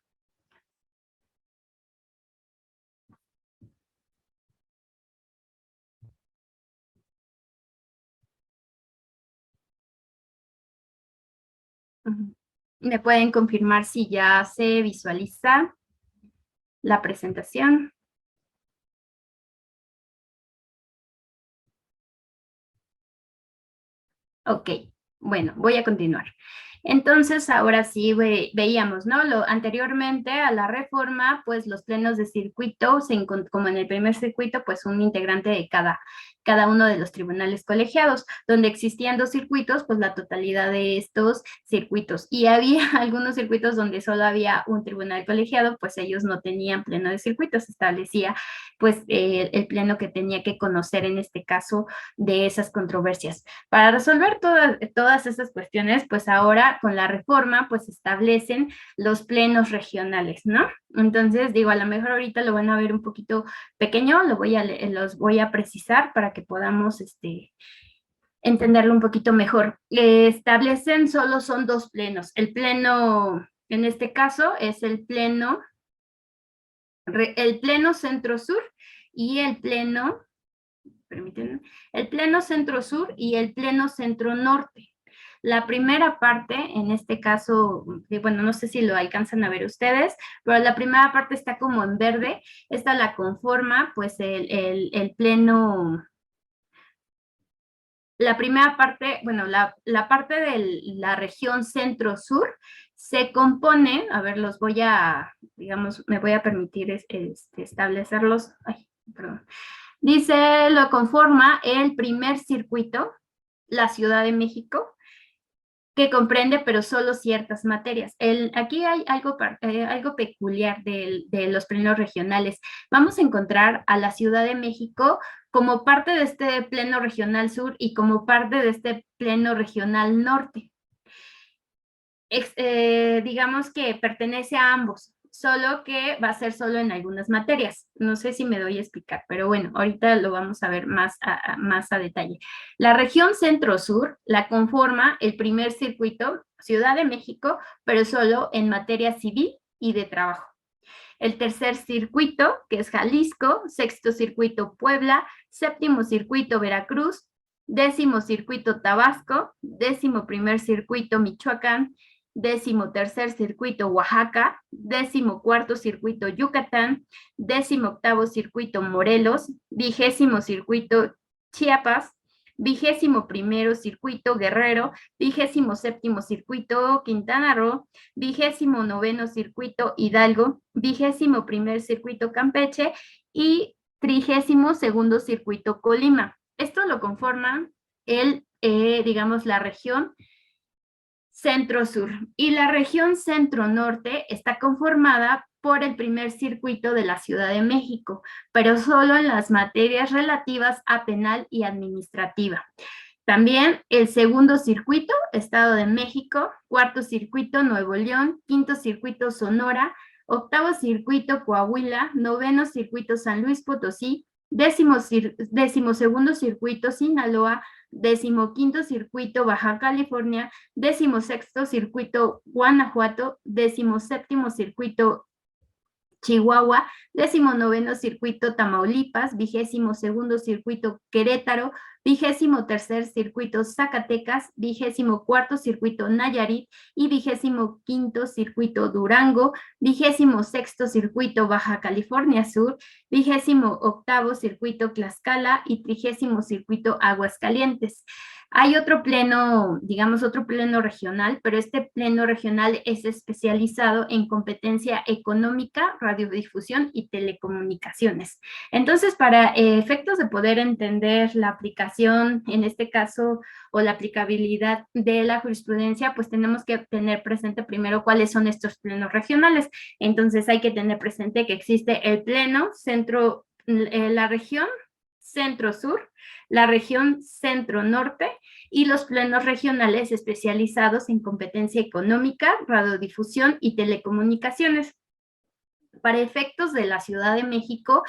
¿Me pueden confirmar si ya se visualiza la presentación? Ok, bueno, voy a continuar. Entonces, ahora sí veíamos, ¿no? Anteriormente a la reforma, pues los plenos de circuito, como en el primer circuito, pues un integrante de cada uno de los tribunales colegiados, donde existían 2 circuitos, pues la totalidad de estos circuitos. Y había algunos circuitos donde solo había un tribunal colegiado, pues ellos no tenían pleno de circuito, se establecía pues el pleno que tenía que conocer en este caso de esas controversias. Para resolver todas estas cuestiones, pues ahora con la reforma, pues establecen los plenos regionales, ¿no? Entonces, digo, a lo mejor ahorita lo van a ver un poquito pequeño, los voy a precisar para que podamos, entenderlo un poquito mejor. Establecen solo son 2 plenos. El pleno, en este caso, es el pleno centro-sur y el pleno, permítanme, el pleno centro-sur y el pleno centro-norte. La primera parte, en este caso, bueno, no sé si lo alcanzan a ver ustedes, pero la primera parte está como en verde. Esta la conforma, pues, el pleno. La primera parte, bueno, la parte de la región centro-sur se compone, a ver, los voy a, digamos, me voy a permitir establecerlos. Ay, perdón. Dice, lo conforma el primer circuito, la Ciudad de México, que comprende pero solo ciertas materias. Aquí hay algo peculiar de los plenos regionales. Vamos a encontrar a la Ciudad de México como parte de este pleno regional sur y como parte de este pleno regional norte. digamos que pertenece a ambos, solo que va a ser solo en algunas materias. No sé si me doy a explicar, pero bueno, ahorita lo vamos a ver más a detalle. La región centro-sur la conforma el primer circuito, Ciudad de México, pero solo en materia civil y de trabajo. El tercer circuito, que es Jalisco, sexto circuito Puebla, séptimo circuito Veracruz, décimo circuito Tabasco, décimo primer circuito Michoacán, décimo tercer circuito Oaxaca, décimo cuarto circuito Yucatán, décimo octavo circuito Morelos, vigésimo circuito Chiapas, vigésimo primero circuito Guerrero, vigésimo séptimo circuito Quintana Roo, vigésimo noveno circuito Hidalgo, vigésimo primer circuito Campeche y trigésimo segundo circuito Colima. Esto lo conforman digamos, la región centro-sur. Y la región centro-norte está conformada por el primer circuito de la Ciudad de México, pero solo en las materias relativas a penal y administrativa. También el segundo circuito, Estado de México, cuarto circuito, Nuevo León, quinto circuito, Sonora, octavo circuito, Coahuila, noveno circuito, San Luis Potosí, décimo segundo circuito, Sinaloa, décimo quinto circuito, Baja California, décimo sexto circuito, Guanajuato, décimo séptimo circuito, Chihuahua, décimo noveno circuito Tamaulipas, vigésimo segundo circuito Querétaro, vigésimo tercer circuito Zacatecas, vigésimo cuarto circuito Nayarit y vigésimo quinto circuito Durango, vigésimo sexto circuito Baja California Sur, vigésimo octavo circuito Tlaxcala y trigésimo circuito Aguascalientes. Hay otro pleno, digamos otro pleno regional, pero este pleno regional es especializado en competencia económica, radiodifusión y telecomunicaciones. Entonces, para efectos de poder entender la aplicación, en este caso, o la aplicabilidad de la jurisprudencia, pues tenemos que tener presente primero cuáles son estos plenos regionales. Entonces, hay que tener presente que existe el pleno centro, la región centro-sur, la región centro-norte y los plenos regionales especializados en competencia económica, radiodifusión y telecomunicaciones. Para efectos de la Ciudad de México,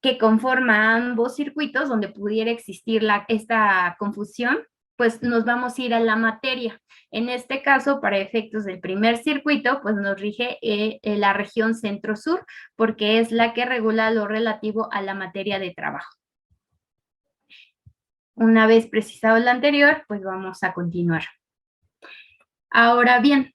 que conforma ambos circuitos, donde pudiera existir esta confusión, pues nos vamos a ir a la materia. En este caso, para efectos del primer circuito, pues nos rige la región centro-sur, porque es la que regula lo relativo a la materia de trabajo. Una vez precisado lo anterior, pues vamos a continuar. Ahora bien,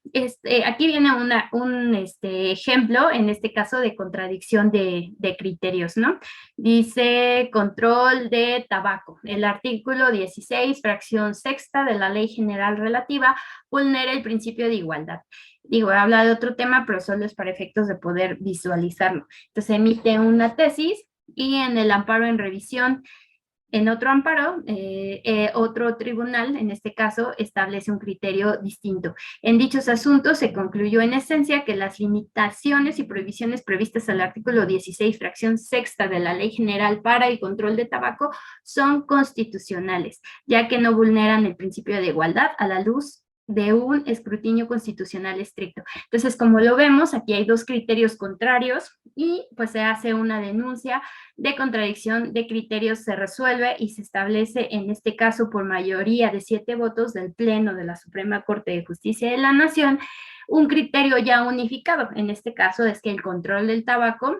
aquí viene un ejemplo, en este caso de contradicción de criterios, ¿no? Dice control de tabaco. El artículo 16, fracción sexta de la Ley General Relativa vulnera el principio de igualdad. Digo, habla de otro tema, pero solo es para efectos de poder visualizarlo. Entonces emite una tesis y en el amparo en revisión, en otro amparo, otro tribunal, en este caso, establece un criterio distinto. En dichos asuntos se concluyó en esencia que las limitaciones y prohibiciones previstas al artículo 16, fracción sexta de la Ley General para el Control de Tabaco son constitucionales, ya que no vulneran el principio de igualdad a la luz de un escrutinio constitucional estricto. Entonces, como lo vemos, aquí hay dos criterios contrarios y pues se hace una denuncia de contradicción de criterios, se resuelve y se establece en este caso por mayoría de 7 votos del Pleno de la Suprema Corte de Justicia de la Nación, un criterio ya unificado. En este caso es que el control del tabaco,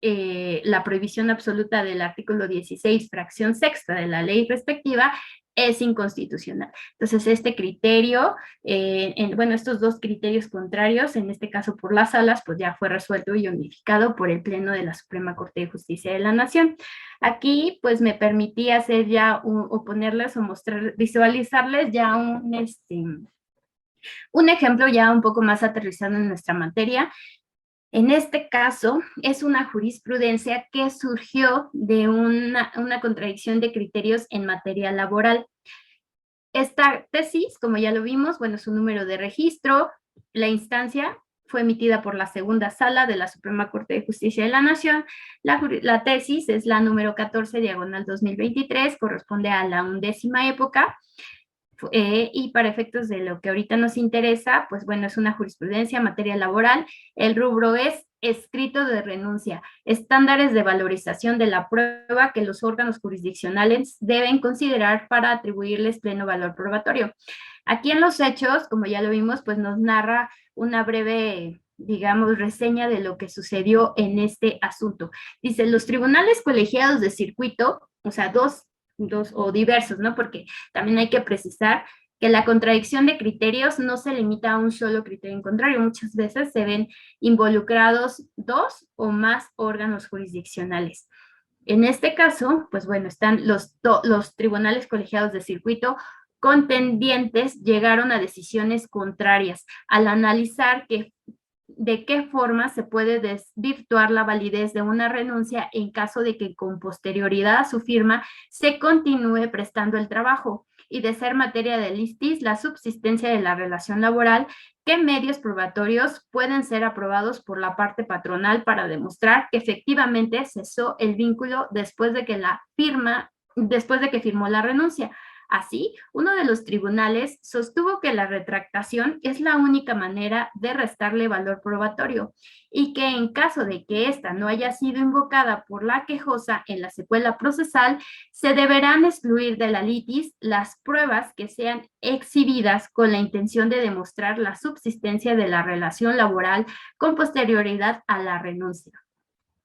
la prohibición absoluta del artículo 16, fracción sexta de la ley respectiva, es inconstitucional. Entonces, este criterio, bueno, estos dos criterios contrarios, en este caso por las salas, pues ya fue resuelto y unificado por el Pleno de la Suprema Corte de Justicia de la Nación. Aquí, pues me permití hacer ya, o ponerles o mostrar, visualizarles ya un ejemplo ya un poco más aterrizado en nuestra materia. En este caso, es una jurisprudencia que surgió de una contradicción de criterios en materia laboral. Esta tesis, como ya lo vimos, bueno, su número de registro, la instancia fue emitida por la segunda sala de la Suprema Corte de Justicia de la Nación. La tesis es la número 14, diagonal 2023, corresponde a la 11ª época. Y para efectos de lo que ahorita nos interesa, pues bueno, es una jurisprudencia en materia laboral. El rubro es escrito de renuncia, estándares de valorización de la prueba que los órganos jurisdiccionales deben considerar para atribuirles pleno valor probatorio. Aquí en los hechos, como ya lo vimos, pues nos narra una breve, digamos, reseña de lo que sucedió en este asunto. Dice, los tribunales colegiados de circuito, o sea, dos o diversos, ¿no? Porque también hay que precisar que la contradicción de criterios no se limita a un solo criterio. En contrario, muchas veces se ven involucrados dos o más órganos jurisdiccionales. En este caso, pues bueno, están los tribunales colegiados de circuito contendientes llegaron a decisiones contrarias al analizar de qué forma se puede desvirtuar la validez de una renuncia en caso de que con posterioridad a su firma se continúe prestando el trabajo y de ser materia de listis la subsistencia de la relación laboral, qué medios probatorios pueden ser aprobados por la parte patronal para demostrar que efectivamente cesó el vínculo después de que firmó la renuncia. Así, uno de los tribunales sostuvo que la retractación es la única manera de restarle valor probatorio y que en caso de que ésta no haya sido invocada por la quejosa en la secuela procesal, se deberán excluir de la litis las pruebas que sean exhibidas con la intención de demostrar la subsistencia de la relación laboral con posterioridad a la renuncia.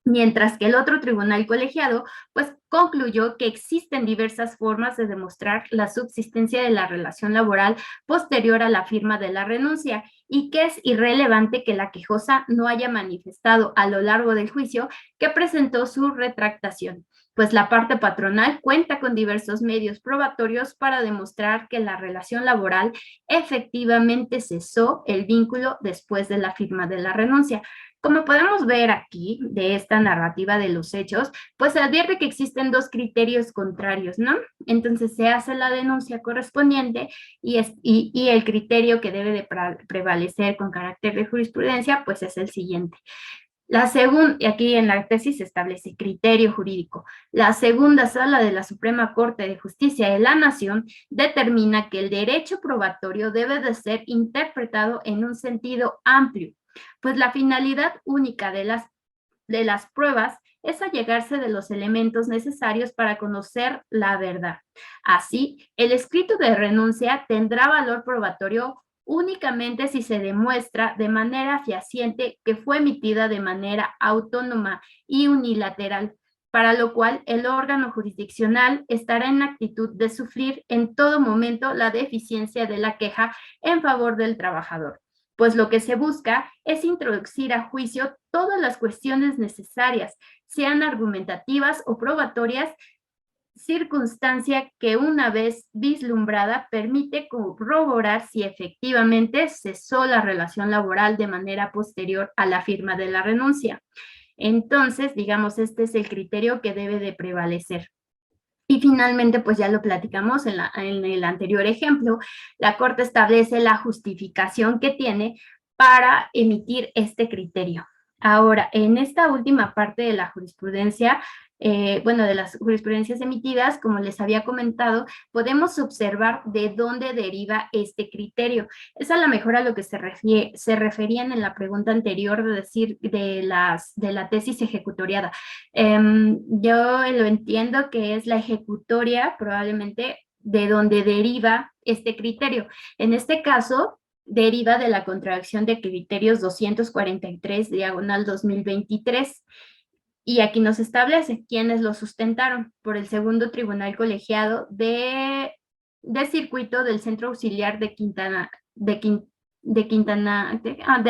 Mientras que el otro tribunal colegiado, pues concluyó que existen diversas formas de demostrar la subsistencia de la relación laboral posterior a la firma de la renuncia y que es irrelevante que la quejosa no haya manifestado a lo largo del juicio que presentó su retractación, pues la parte patronal cuenta con diversos medios probatorios para demostrar que la relación laboral efectivamente cesó el vínculo después de la firma de la renuncia. Como podemos ver aquí de esta narrativa de los hechos, pues se advierte que existen dos criterios contrarios, ¿no? Entonces se hace la denuncia correspondiente y el criterio que debe de prevalecer con carácter de jurisprudencia, pues es el siguiente. Aquí en la tesis se establece criterio jurídico. La segunda sala de la Suprema Corte de Justicia de la Nación determina que el derecho probatorio debe de ser interpretado en un sentido amplio, pues la finalidad única de las pruebas es allegarse de los elementos necesarios para conocer la verdad. Así, el escrito de renuncia tendrá valor probatorio únicamente si se demuestra de manera fehaciente que fue emitida de manera autónoma y unilateral, para lo cual el órgano jurisdiccional estará en actitud de sufrir en todo momento la deficiencia de la queja en favor del trabajador, pues lo que se busca es introducir a juicio todas las cuestiones necesarias, sean argumentativas o probatorias, circunstancia que una vez vislumbrada permite corroborar si efectivamente cesó la relación laboral de manera posterior a la firma de la renuncia. Entonces, digamos, este es el criterio que debe de prevalecer. Y finalmente, pues ya lo platicamos en el anterior ejemplo, la Corte establece la justificación que tiene para emitir este criterio. Ahora, en esta última parte de la jurisprudencia, de las jurisprudencias emitidas, como les había comentado, podemos observar de dónde deriva este criterio. Es a lo mejor a lo que se referían en la pregunta anterior de decir de la tesis ejecutoriada. Yo lo entiendo que es la ejecutoria probablemente de donde deriva este criterio. En este caso, deriva de la contradicción de criterios 243, diagonal 2023. Y aquí nos establece quiénes lo sustentaron por el segundo tribunal colegiado de circuito del Centro Auxiliar de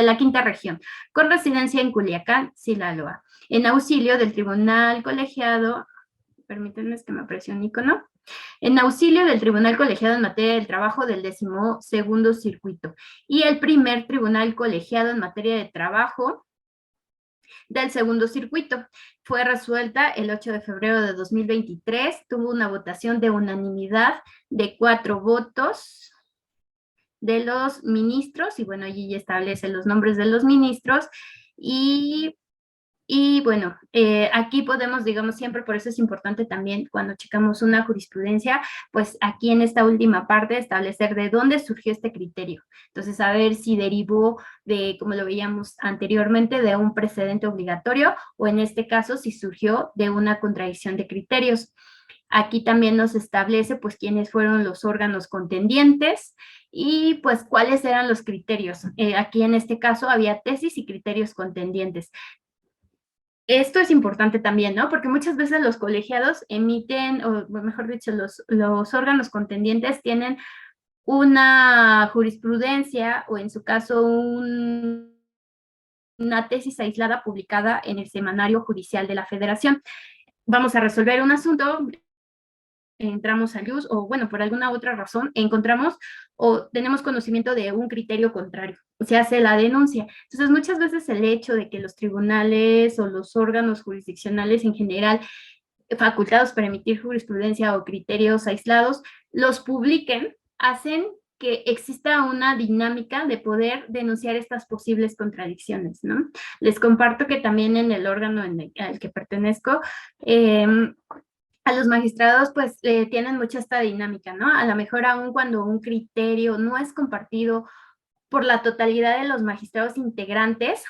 la Quinta Región, con residencia en Culiacán, Sinaloa, en auxilio del tribunal colegiado, permítanme que me apareció un icono, en auxilio del Tribunal Colegiado en Materia del Trabajo del 12º Circuito y el primer Tribunal Colegiado en Materia de Trabajo del Segundo Circuito. Fue resuelta el 8 de febrero de 2023, tuvo una votación de unanimidad de 4 votos de los ministros, y bueno, allí ya establece los nombres de los ministros, y Y bueno, aquí podemos, digamos, siempre, por eso es importante también cuando checamos una jurisprudencia, pues aquí en esta última parte establecer de dónde surgió este criterio. Entonces, saber si derivó de, como lo veíamos anteriormente, de un precedente obligatorio o en este caso si surgió de una contradicción de criterios. Aquí también nos establece pues quiénes fueron los órganos contendientes y pues cuáles eran los criterios. Aquí en este caso había tesis y criterios contendientes. Esto es importante también, ¿no? Porque muchas veces los colegiados emiten, o mejor dicho, los órganos contendientes tienen una jurisprudencia o en su caso una tesis aislada publicada en el Semanario Judicial de la Federación. Vamos a resolver un asunto, entramos a luz o bueno, por alguna otra razón encontramos o tenemos conocimiento de un criterio contrario, se hace la denuncia. Entonces muchas veces el hecho de que los tribunales o los órganos jurisdiccionales en general facultados para emitir jurisprudencia o criterios aislados los publiquen, hacen que exista una dinámica de poder denunciar estas posibles contradicciones, ¿no? Les comparto que también en el órgano al que pertenezco, a los magistrados pues tienen mucha esta dinámica, ¿no? A lo mejor aún cuando un criterio no es compartido por la totalidad de los magistrados integrantes,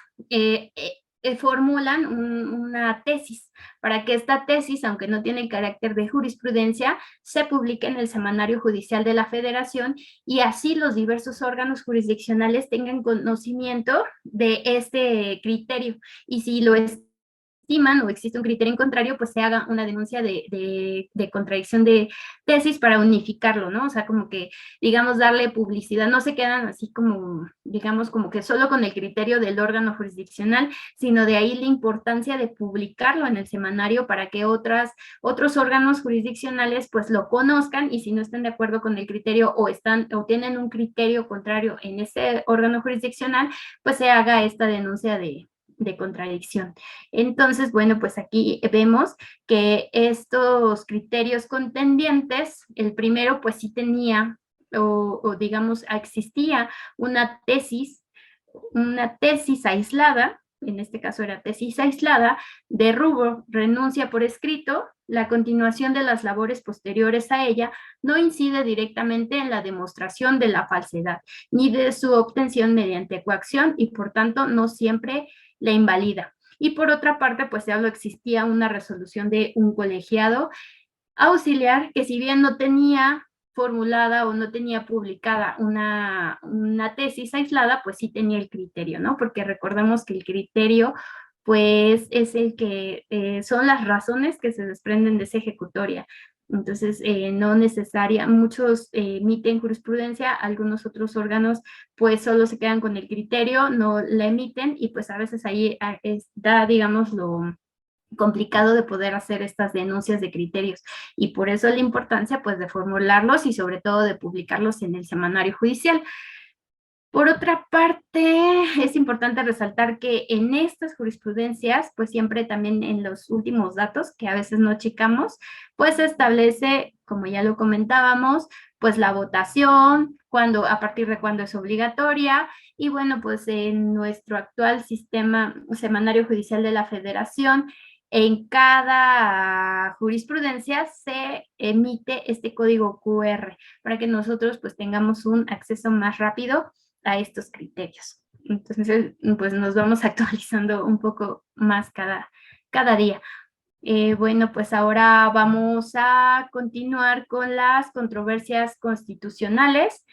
formulan una tesis para que esta tesis, aunque no tiene el carácter de jurisprudencia, se publique en el Semanario Judicial de la Federación y así los diversos órganos jurisdiccionales tengan conocimiento de este criterio. Y si lo estiman o existe un criterio en contrario, pues se haga una denuncia de contradicción de tesis para unificarlo, ¿no? O sea, como que, digamos, darle publicidad, no se quedan así como, digamos, como que solo con el criterio del órgano jurisdiccional, sino de ahí la importancia de publicarlo en el semanario para que otros órganos jurisdiccionales pues lo conozcan y si no están de acuerdo con el criterio o tienen un criterio contrario en ese órgano jurisdiccional, pues se haga esta denuncia de contradicción. Entonces, bueno, pues aquí vemos que estos criterios contendientes, el primero pues sí tenía o digamos existía una tesis aislada, en este caso era tesis aislada, de rubro renuncia por escrito, la continuación de las labores posteriores a ella no incide directamente en la demostración de la falsedad, ni de su obtención mediante coacción y por tanto no siempre la invalida. Y por otra parte, pues ya lo existía una resolución de un colegiado auxiliar que si bien no tenía formulada o no tenía publicada una tesis aislada, pues sí tenía el criterio, ¿no? Porque recordemos que el criterio pues es el que son las razones que se desprenden de esa ejecutoria. Entonces, no necesaria, muchos emiten jurisprudencia, algunos otros órganos pues solo se quedan con el criterio, no la emiten y pues a veces ahí da, digamos, lo complicado de poder hacer estas denuncias de criterios y por eso la importancia pues de formularlos y sobre todo de publicarlos en el semanario judicial. Por otra parte, es importante resaltar que en estas jurisprudencias, pues siempre también en los últimos datos, que a veces no checamos, pues se establece, como ya lo comentábamos, pues la votación, a partir de cuándo es obligatoria, y bueno, pues en nuestro actual sistema semanario judicial de la Federación, en cada jurisprudencia se emite este código QR para que nosotros pues tengamos un acceso más rápido a estos criterios. Entonces, pues nos vamos actualizando un poco más cada día. Bueno, pues ahora vamos a continuar con las controversias constitucionales.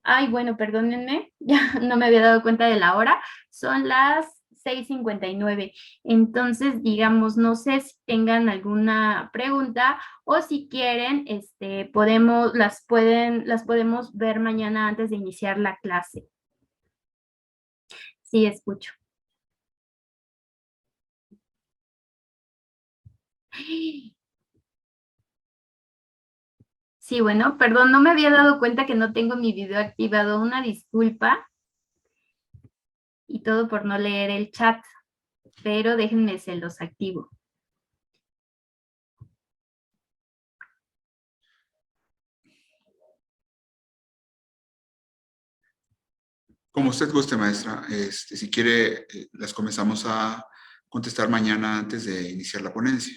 Ay, bueno, perdónenme, ya no me había dado cuenta de la hora. Son las 6:59. Entonces, digamos, no sé si tengan alguna pregunta o si quieren, las podemos ver mañana antes de iniciar la clase. Sí, escucho. Sí, bueno, perdón, no me había dado cuenta que no tengo mi video activado. Una disculpa y todo por no leer el chat, pero déjenme se los activo. Como usted guste, maestra. Si quiere, las comenzamos a contestar mañana antes de iniciar la ponencia?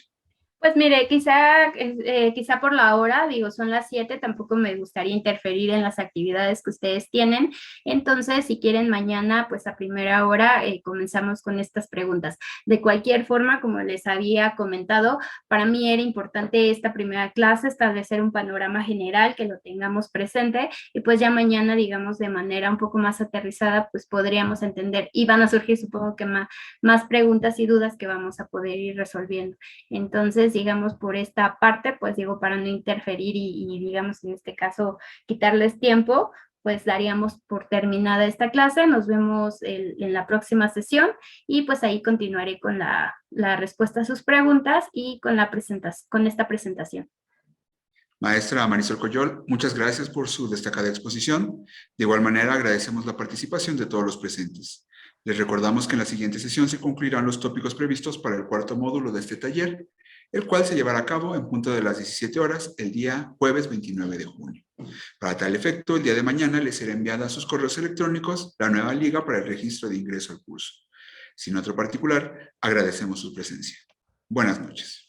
Pues mire, quizá por la hora, digo, son las 7, tampoco me gustaría interferir en las actividades que ustedes tienen. Entonces, si quieren mañana, pues a primera hora comenzamos con estas preguntas. De cualquier forma, como les había comentado, para mí era importante esta primera clase, establecer un panorama general, que lo tengamos presente y pues ya mañana, digamos, de manera un poco más aterrizada, pues podríamos entender y van a surgir, supongo que más preguntas y dudas que vamos a poder ir resolviendo. Entonces, digamos, por esta parte, pues digo, para no interferir y digamos, en este caso, quitarles tiempo, pues daríamos por terminada esta clase. Nos vemos en la próxima sesión y pues ahí continuaré con la respuesta a sus preguntas y con con esta presentación. Maestra Marisol Coyol, muchas gracias por su destacada exposición. De igual manera, agradecemos la participación de todos los presentes. Les recordamos que en la siguiente sesión se concluirán los tópicos previstos para el cuarto módulo de este taller, el cual se llevará a cabo en punto de las 17 horas el día jueves 29 de junio. Para tal efecto, el día de mañana les será enviada a sus correos electrónicos la nueva liga para el registro de ingreso al curso. Sin otro particular, agradecemos su presencia. Buenas noches.